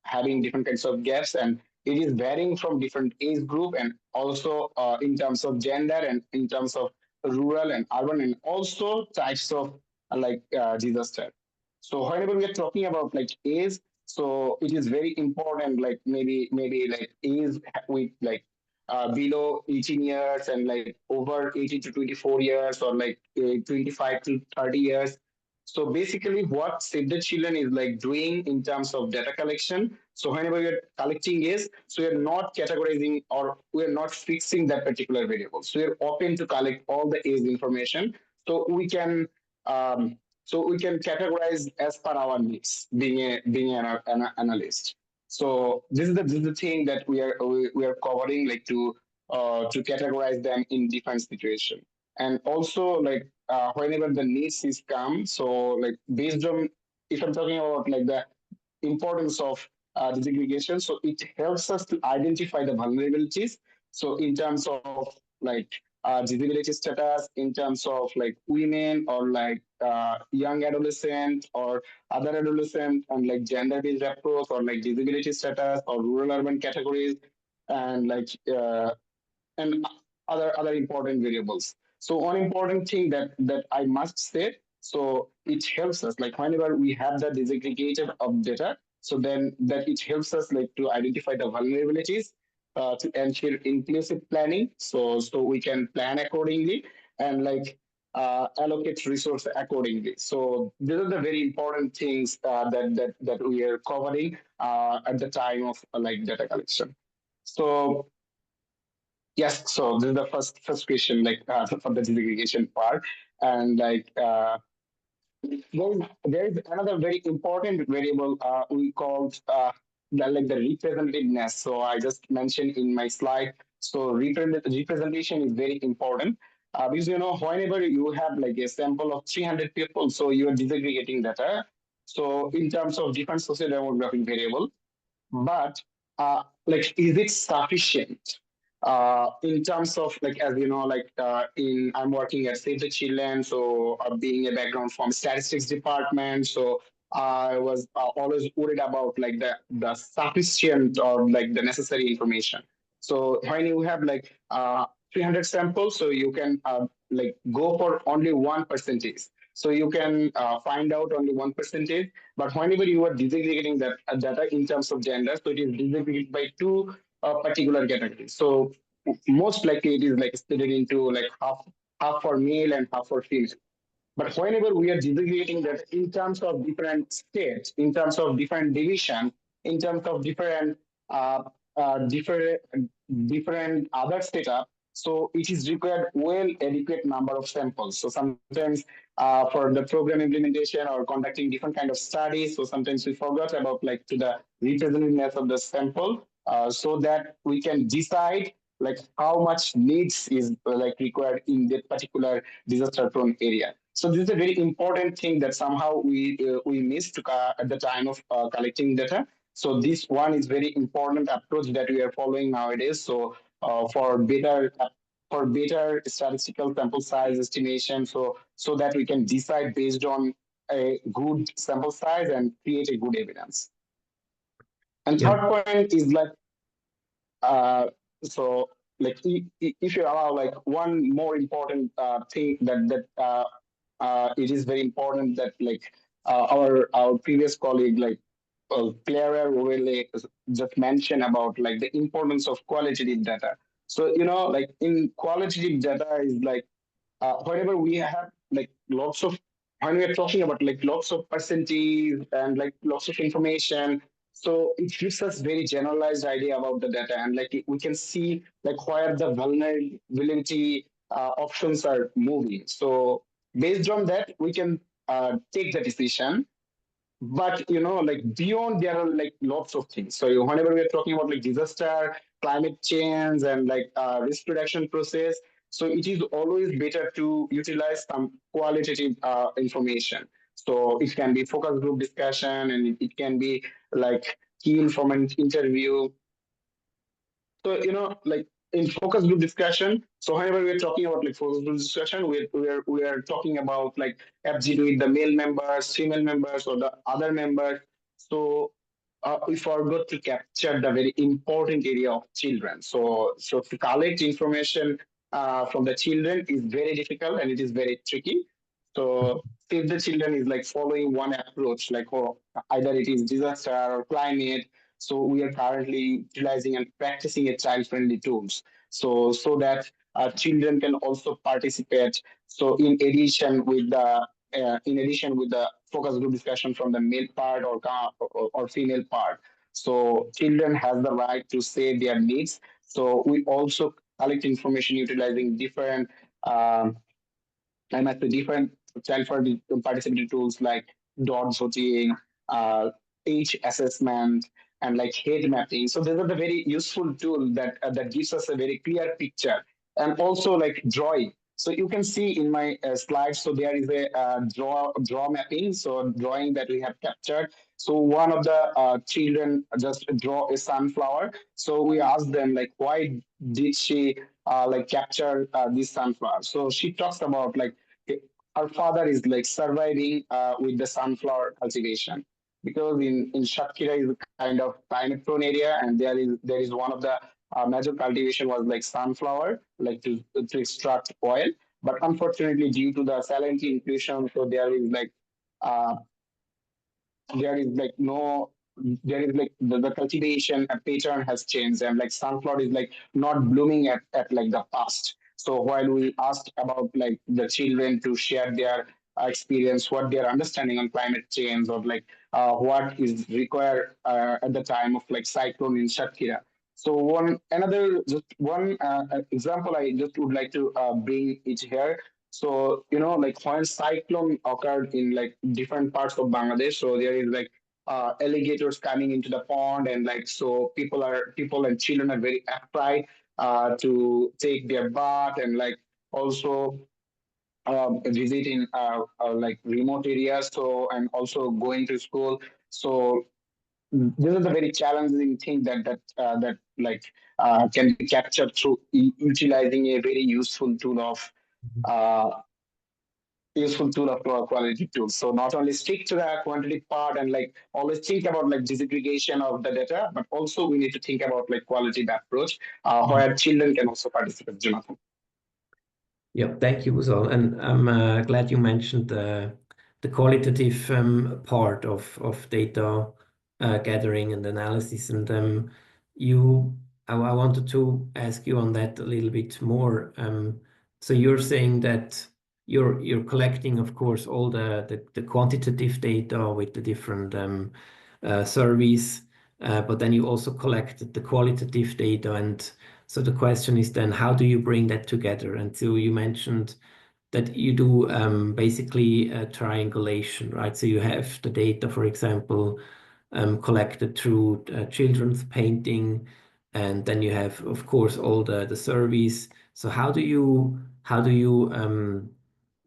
having different kinds of gaps, and it is varying from different age group and also in terms of gender and in terms of rural and urban and also types of disaster. So whenever we are talking about like age, so it is very important, like maybe like age with like below 18 years and like over 18 to 24 years or like 25 to 30 years. So basically what Save the Children is like doing in terms of data collection. So whenever you're collecting is, so you're not categorizing or we're not fixing that particular variable. So you're open to collect all the age information. So we can categorize as per our needs, being an analyst. So this is the thing that we are covering, like to categorize them in different situations. And also, like whenever the needs is come, so like based on, if I'm talking about like the importance of disaggregation, so it helps us to identify the vulnerabilities. So in terms of like disability status, in terms of like women or like young adolescent or other adolescent, and like gender based approach or like disability status or rural urban categories, and like and other important variables. So one important thing that I must say, so it helps us like whenever we have the disaggregated of data, so then that it helps us like to identify the vulnerabilities, to ensure inclusive planning, so we can plan accordingly and like allocate resource accordingly. So these are the very important things that we are covering at the time of like data collection. So yes, so this is the first question, like for the disaggregation part, and like there is another very important variable we called like the representativeness. So I just mentioned in my slide. So representation is very important because whenever you have like a sample of 300 people, so you are disaggregating data. So in terms of different socio-demographic variable, but like is it sufficient in terms of like, as you know, like in I'm working at Save the Children, so being a background from statistics department, so I was always worried about like the sufficient or like the necessary information. So when you have like 300 samples, so you can like go for only 1%, so you can find out only 1%. But whenever you are disaggregating that data in terms of gender, so it is disaggregated by two particular categories. So most likely it is like split into like half for male and half for female. But whenever we are disaggregating that in terms of different states, in terms of different division, in terms of uh, different different other setup, so it is required well adequate number of samples. So sometimes for the program implementation or conducting different kind of studies, so sometimes we forgot about like to the representativeness of the sample, so that we can decide like how much needs is like required in that particular disaster prone area. So this is a very important thing that somehow we missed at the time of collecting data. So this one is very important approach that we are following nowadays. So for better statistical sample size estimation, so that we can decide based on a good sample size and create a good evidence. And Yeah. third point is like so like if you allow like one more important thing that it is very important that like our previous colleague like Clara really just mentioned about like the importance of qualitative data. So like in qualitative data is like whenever we have like lots of when we are talking about like lots of percentage and like lots of information, so it gives us very generalized idea about the data, and like we can see like where the vulnerability options are moving. So based on that we can take the decision. But like beyond, there are like lots of things. So whenever we're talking about like disaster, climate change, and like risk reduction process, so it is always better to utilize some qualitative information. So it can be focus group discussion, and it can be like key informant interview. So like in focus group discussion, so whenever we're talking about like focus group discussion, we are talking about like FGD with the male members, female members, or the other members. So we forgot to capture the very important area of children. So to collect information from the children is very difficult and it is very tricky. So if the children is like following one approach, like either it is disaster or climate, so we are currently utilizing and practicing a child-friendly tools. So that children can also participate. So in addition with the focus group discussion from the male part or female part. So children has the right to say their needs. So we also collect information utilizing different um, I met with different child participatory tools like dot voting, uh, age assessment, and like head mapping. So these are the very useful tool that gives us a very clear picture, and also like drawing. So you can see in my slides. So there is a draw mapping. So drawing that we have captured. So one of the children just draw a sunflower. So we asked them like, why did she like capture this sunflower? So she talks about like her father is like surviving with the sunflower cultivation, because in Shakira is a kind of climate prone area, and there is one of the major cultivation was like sunflower, like to extract oil. But unfortunately, due to the salinity inclusion, so uh, there is like no there is like the cultivation pattern has changed, and like sunflower is like not blooming at like the past. So while we asked about like the children to share their experience, what their understanding on climate change, or like what is required at the time of like cyclone in Shakira. So one example I just would like to bring it here. So like when cyclone occurred in like different parts of Bangladesh, so there is like alligators coming into the pond, and like so people and children are very afraid to take their bath, and like also visit in like remote areas. So and also going to school. So this is a very challenging thing that like can be captured through utilizing a very uh, useful tool of quality tools. So not only stick to the quantity part and like always think about like disaggregation of the data, but also we need to think about like quality approach where children can also participate. Jonathan. Yeah, thank you, Uzal. And I'm glad you mentioned the qualitative part of data gathering and analysis. And I wanted to ask you on that a little bit more. So you're saying that you're collecting, of course, all the quantitative data with the different surveys, but then you also collected the qualitative data. And so the question is then, how do you bring that together? And so you mentioned that you do basically triangulation, right? So you have the data, for example, collected through children's painting, and then you have, of course, all the surveys. So how do you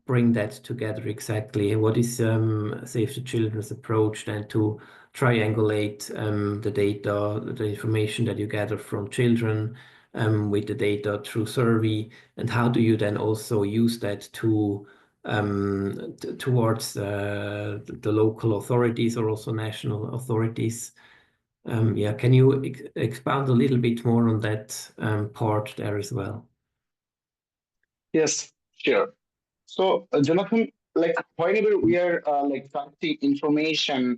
bring that together exactly? What is Save the Children's approach then to triangulate the data, the information that you gather from children with the data through survey, and how do you then also use that to towards the local authorities or also national authorities? Yeah, can you expand a little bit more on that part there as well? Yes, sure. So Jonathan, like whenever we are like collecting information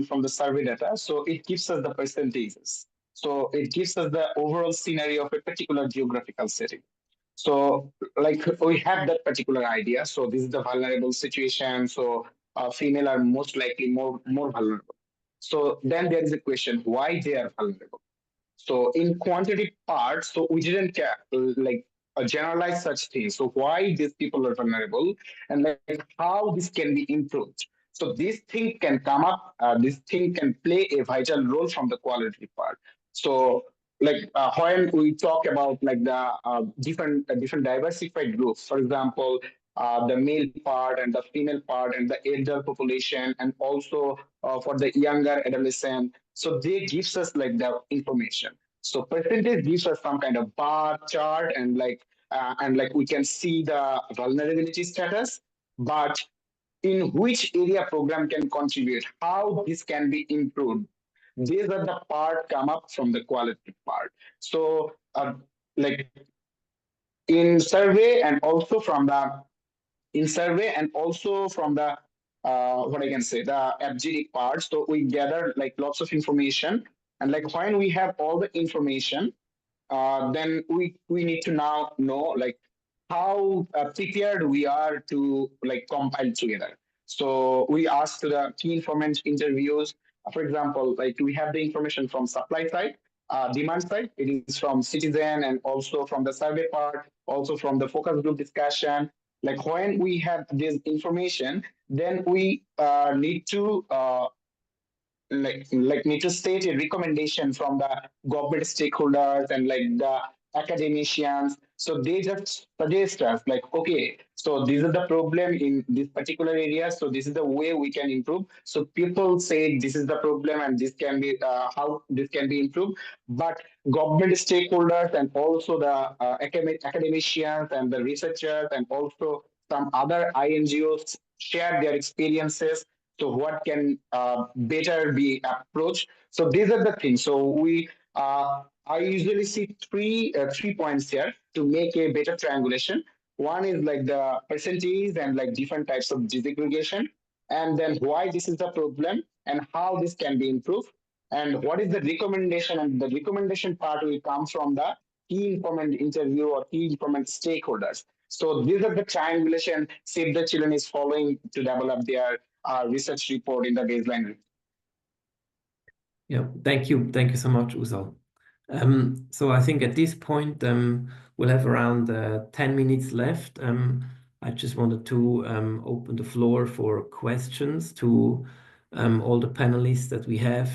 from the survey data, so it gives us the percentages. So it gives us the overall scenario of a particular geographical setting. So like we have that particular idea. So this is the vulnerable situation. So female are most likely more vulnerable. So then there is a question why they are vulnerable. So in quantity part, so we didn't like generalize such things. So why these people are vulnerable, and like how this can be improved. So this thing can come up. This thing can play a vital role from the quality part. So like when we talk about like the different diversified groups, for example. The male part and the female part and the elder population, and also for the younger adolescent, so they gives us like the information. So percentage gives us some kind of bar chart, and like we can see the vulnerability status, but in which area program can contribute, how this can be improved. These are the part come up from the quality part. So like in survey and also from the in survey and also from the what I can say the FGD part. So we gather like lots of information, and like when we have all the information, then we need to now know like how prepared we are to like compile together. So we asked the key informant interviews. For example, like we have the information from supply side. demand side. It is from citizen and also from the survey part, also from the focus group discussion. Like when we have this information, then we need to need to state a recommendation from the government stakeholders and like the academicians, so they just suggest us like, okay, so this is the problem in this particular area, so this is the way we can improve. So people say this is the problem and this can be how this can be improved. But government stakeholders and also the academicians and the researchers and also some other ingos share their experiences, so what can better be approached. So these are the things. So we I usually see three points here to make a better triangulation. One is like the percentage and like different types of disaggregation, and then why this is the problem and how this can be improved, and what is the recommendation. And the recommendation part will come from the key informant interview or key informant stakeholders. So these are the triangulation Save the Children is following to develop their research report in the baseline. Yeah, thank you. Thank you so much, Usal. So I think at this point, we'll have around 10 minutes left. I just wanted to open the floor for questions to all the panelists that we have.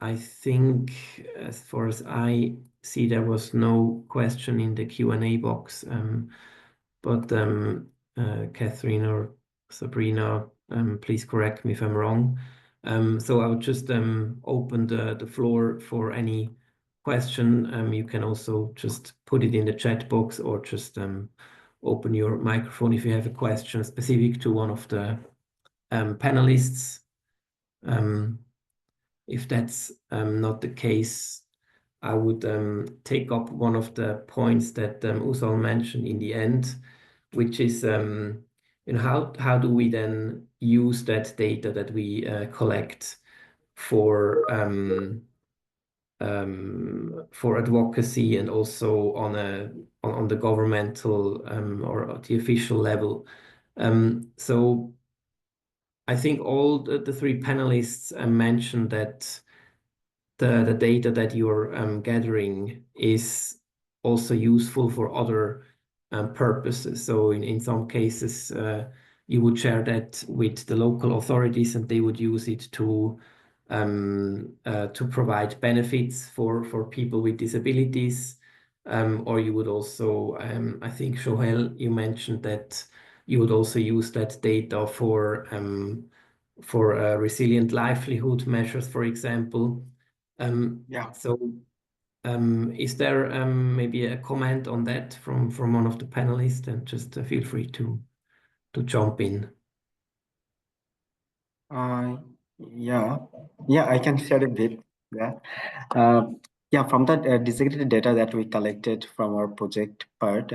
I think as far as I see, there was no question in the Q&A box, but Catherine or Sabrina, please correct me if I'm wrong. So I would just open the floor for any question. You can also just put it in the chat box or just open your microphone if you have a question specific to one of the panelists. If that's not the case, I would take up one of the points that Usal mentioned in the end, which is how do we then use that data that we collect for advocacy and also on the governmental or the official level. So I think all the three panelists mentioned that the data that you're gathering is also useful for other purposes. So in some cases, you would share that with the local authorities and they would use it to provide benefits for people with disabilities. Or you would also, I think, Shohel, you mentioned that you would also use that data for resilient livelihood measures, for example. Yeah. So is there maybe a comment on that from one of the panelists? And just feel free to jump in. Yeah, I can share a bit. Yeah, from that disaggregated data that we collected from our project part,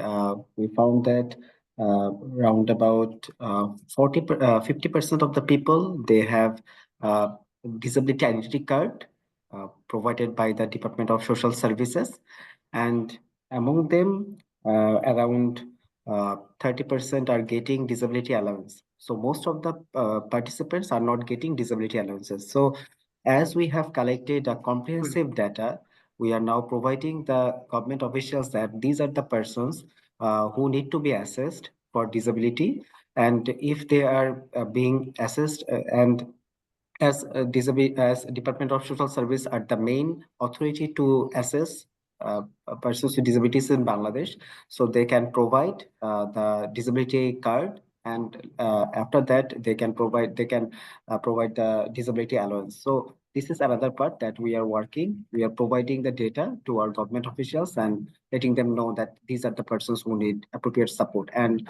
we found that around about 50% of the people, they have disability identity card provided by the Department of Social Services, and among them, around 30% are getting disability allowance. So most of the participants are not getting disability allowances. So as we have collected a comprehensive data, we are now providing the government officials that these are the persons who need to be assessed for disability. And if they are being assessed and as Department of Social Service are the main authority to assess persons with disabilities in Bangladesh, so they can provide the disability card, and after that they can provide the disability allowance. So this is another part that we are working. We are providing the data to our government officials and letting them know that these are the persons who need appropriate support. And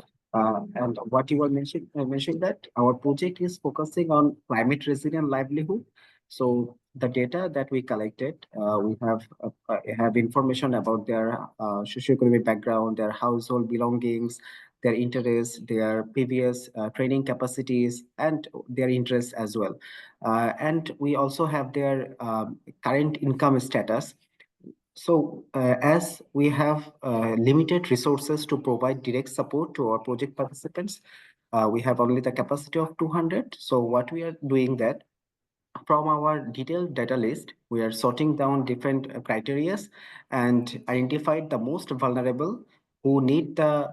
what you were mentioning that our project is focusing on climate resilient livelihood. So the data that we collected, we have information about their socioeconomic background, their household belongings, their interests, their previous training capacities, and their interests as well. And we also have their current income status. So as we have limited resources to provide direct support to our project participants, we have only the capacity of 200. So what we are doing that from our detailed data list, we are sorting down different criteria and identified the most vulnerable who need the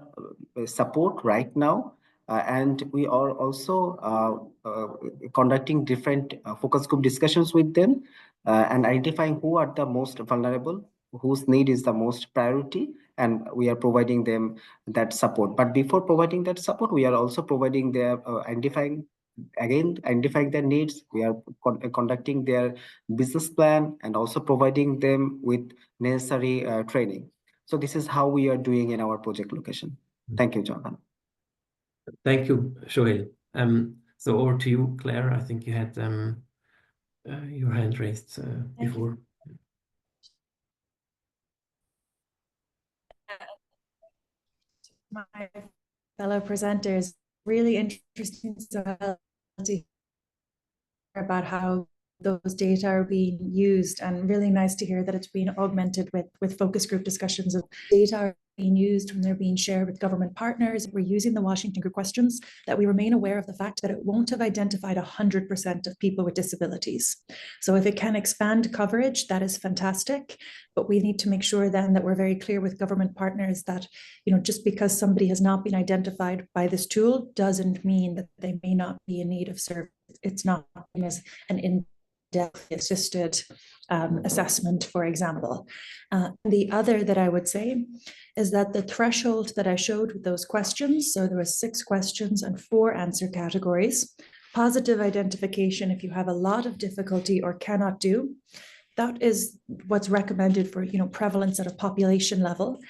support right now. And we are also conducting different focus group discussions with them and identifying who are the most vulnerable, whose need is the most priority, and we are providing them that support. But before providing that support, we are also providing their identifying their needs. We are conducting their business plan and also providing them with necessary training. So this is how we are doing in our project location. Thank you, Jonathan. Thank you, Joel. So over to you, Claire. I think you had your hand raised before. My fellow presenters, really interesting to hear about how those data are being used, and really nice to hear that it's being augmented with focus group discussions of data are being used when they're being shared with government partners. We're using the Washington Group questions, that we remain aware of the fact that it won't have identified 100% of people with disabilities. So if it can expand coverage, that is fantastic. But we need to make sure then that we're very clear with government partners that, just because somebody has not been identified by this tool doesn't mean that they may not be in need of service. It's not as an in-depth assisted assessment, for example. The other that I would say is that the threshold that I showed with those questions, so there was 6 questions and 4 answer categories. Positive identification, if you have a lot of difficulty or cannot do, that is what's recommended for prevalence at a population level.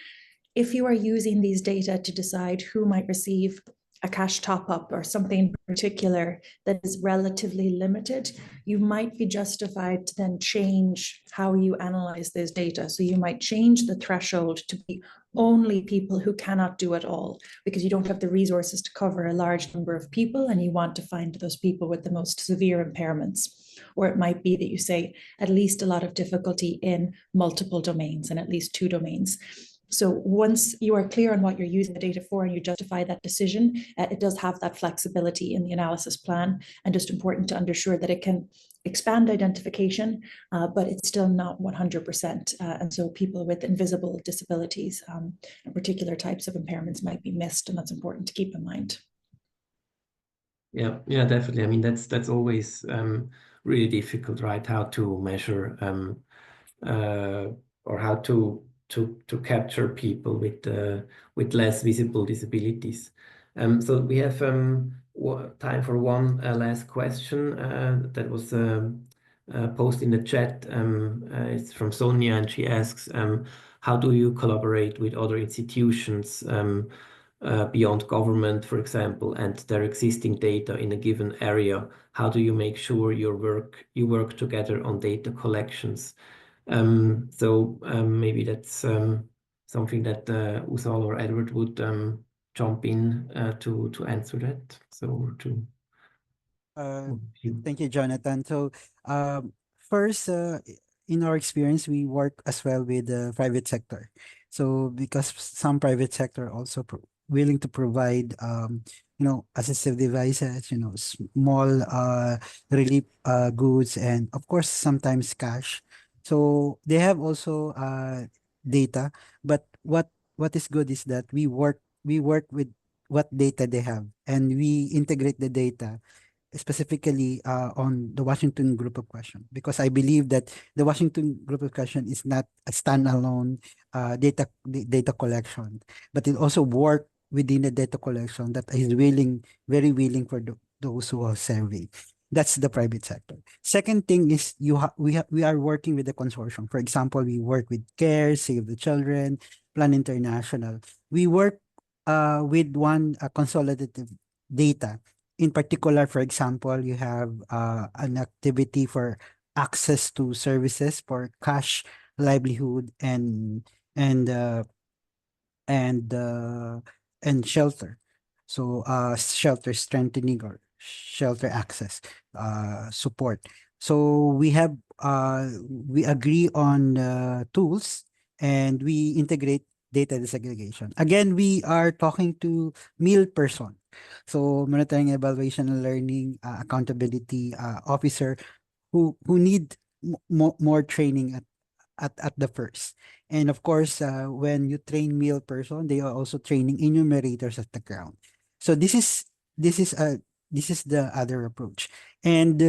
If you are using these data to decide who might receive a cash top-up or something particular that is relatively limited, you might be justified to then change how you analyze those data. So you might change the threshold to be only people who cannot do it all, because you don't have the resources to cover a large number of people and you want to find those people with the most severe impairments. Or it might be that you say at least a lot of difficulty in multiple domains and at least 2 domains. So once you are clear on what you're using the data for and you justify that decision, it does have that flexibility in the analysis plan, and just important to ensure that it can expand identification, but it's still not 100%. And so people with invisible disabilities and particular types of impairments might be missed, and that's important to keep in mind. Yeah, definitely. I mean, that's always really difficult, right? How to measure or how to capture people with less visible disabilities. So we have time for one last question that was posted in the chat. It's from Sonia, and she asks, how do you collaborate with other institutions beyond government, for example, and their existing data in a given area? How do you make sure you work together on data collections? So maybe that's something that Usal or Edward would jump in to answer that. So to you. Thank you, Jonathan. So, first, in our experience, we work as well with the private sector. So, because some private sector also willing to provide, assistive devices, small relief goods, and of course, sometimes cash. So they have also data, but what is good is that we work with what data they have, and we integrate the data specifically on the Washington Group of Question, because I believe that the Washington Group of Question is not a standalone data collection, but it also work within the data collection that is very willing for those who are serving. That's the private sector. Second thing is we are working with the consortium. For example, we work with CARE, Save the Children, Plan International. We work with one consolidated data. In particular, for example, you have an activity for access to services for cash, livelihood, and uh, and uh, and shelter. So shelter strengthening or shelter access support. So we agree on tools, and we integrate data disaggregation. Again, we are talking to meal person. So monitoring, evaluation, and learning accountability officer who need more training at the first. And of course, when you train male person, they are also training enumerators at the ground. So this is a this is the other approach. And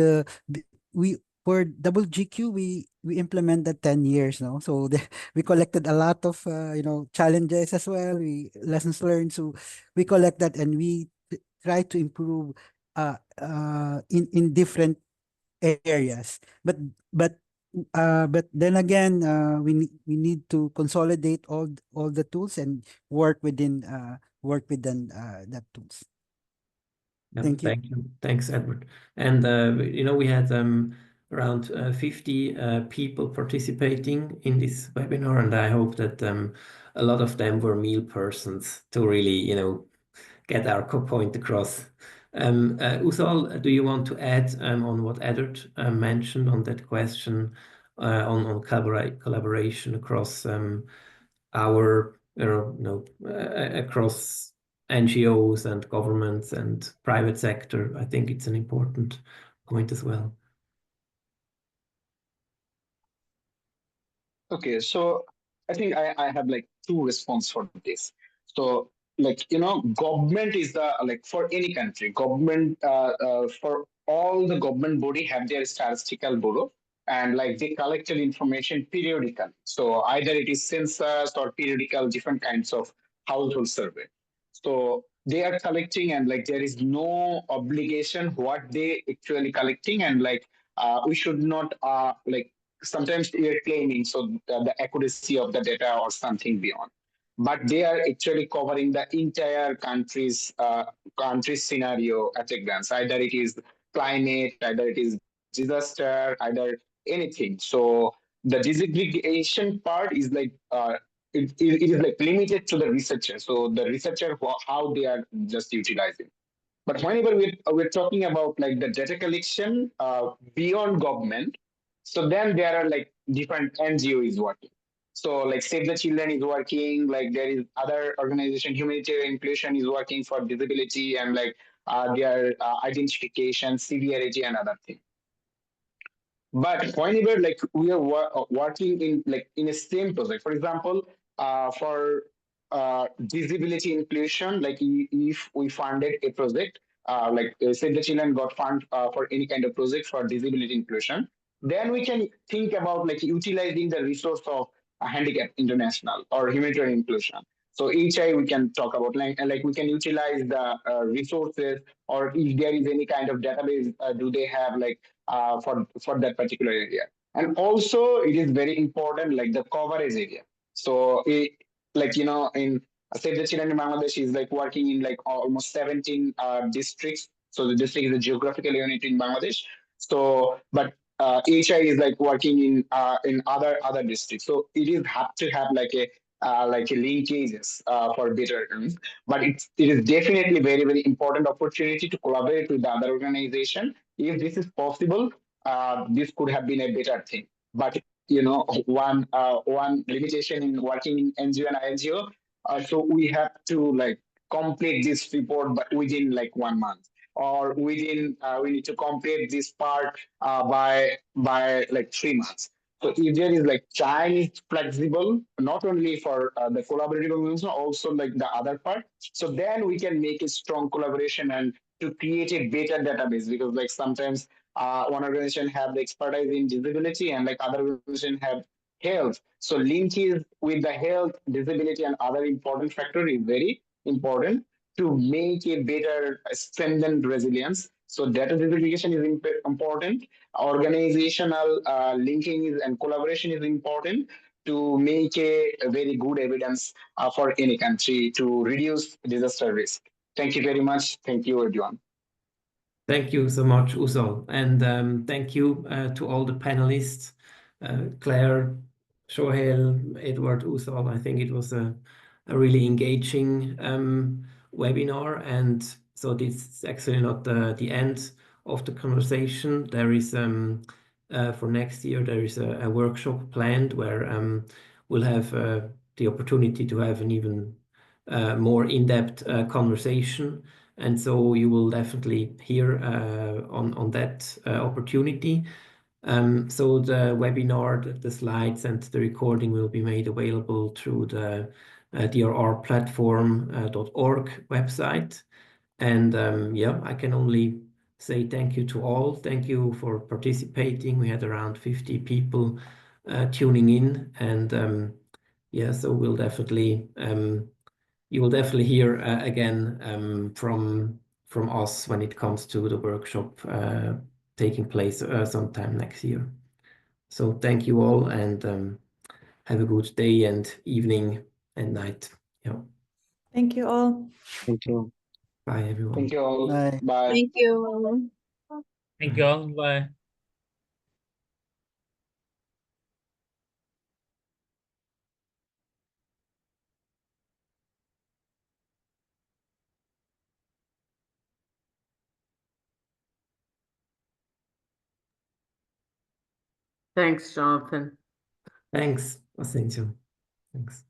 we for double GQ we implemented 10 years now. So we collected a lot of challenges as well. We lessons learned. So we collect that and we try to improve in different areas. But then again, we need to consolidate all the tools and work within that tools. Yeah, Thank you. thank you. Thanks, Edward. And we had around 50 people participating in this webinar, and I hope that a lot of them were meal persons to really, get our point across. Usal, do you want to add on what Edward mentioned on that question on collaboration across our, across NGOs and governments and private sector? I think it's an important point as well. Okay, so I think I have like two response for this. So government is the like for any country, government for all the government body have their statistical bureau and like they collected information periodically. So either it is census or periodical different kinds of household survey. So they are collecting and like there is no obligation what they actually collecting and like we should not like sometimes they are claiming so the accuracy of the data or something beyond, but they are actually covering the entire country's scenario at a glance. Either it is climate, either it is disaster, either anything. So the disaggregation part is like it is like limited to the researcher. So the researcher how they are just utilizing. But whenever we're talking about like the data collection beyond government, so then there are like different NGO is working. So like Save the Children is working, like there is other organization, humanitarian inclusion is working for disability and like their identification, severity and other things. But whenever like we are working in like in a same project, for example, for disability inclusion, like if we funded a project, like Save the Children got fund for any kind of project for disability inclusion, then we can think about like utilizing the resource of Handicap International or humanitarian inclusion. So HI we can talk about like we can utilize the resources, or if there is any kind of database, do they have like for that particular area. And also it is very important like the coverage area. So like in Save the Children in Bangladesh is like working in like almost 17 districts. So the district is a geographical unit in Bangladesh. So but HI is like working in other districts. So it is have to have like a linkages for better terms. But it is definitely very important opportunity to collaborate with the other organization. If this is possible, this could have been a better thing. But one limitation in working in NGO and INGO, so we have to like complete this report but within like 1 month, or within we need to complete this part by like 3 months. So if there is like time is flexible, not only for the collaborative organization, also like the other part. So then we can make a strong collaboration and to create a better database, because like sometimes one organization have the expertise in disability and like other organization have health. So linkage with the health, disability and other important factor is very important to make a better strengthened resilience. So data disaggregation is important. Organizational linking and collaboration is important to make a very good evidence for any country to reduce disaster risk. Thank you very much. Thank you, everyone. Thank you so much, Usal. And thank you to all the panelists, Claire, Shohel, Edward, Usal. I think it was a really engaging webinar. And so this is actually not the end of the conversation. There is, for next year, there is a workshop planned where we'll have the opportunity to have an even more in-depth conversation. And so you will definitely hear on that opportunity. So the webinar, the slides and the recording will be made available through the drrplatform.org website. And yeah, I can only say thank you to all. Thank you for participating. We had around 50 people tuning in, and yeah, so we'll definitely you will definitely hear again from us when it comes to the workshop taking place sometime next year. So thank you all, and have a good day and evening and night. Yeah. Thank you all. Thank you. Bye, everyone. Thank you all. Bye. Bye. Thank you. Thank you all. Bye. Thanks, Jonathan. Thanks, Asensio. Thanks.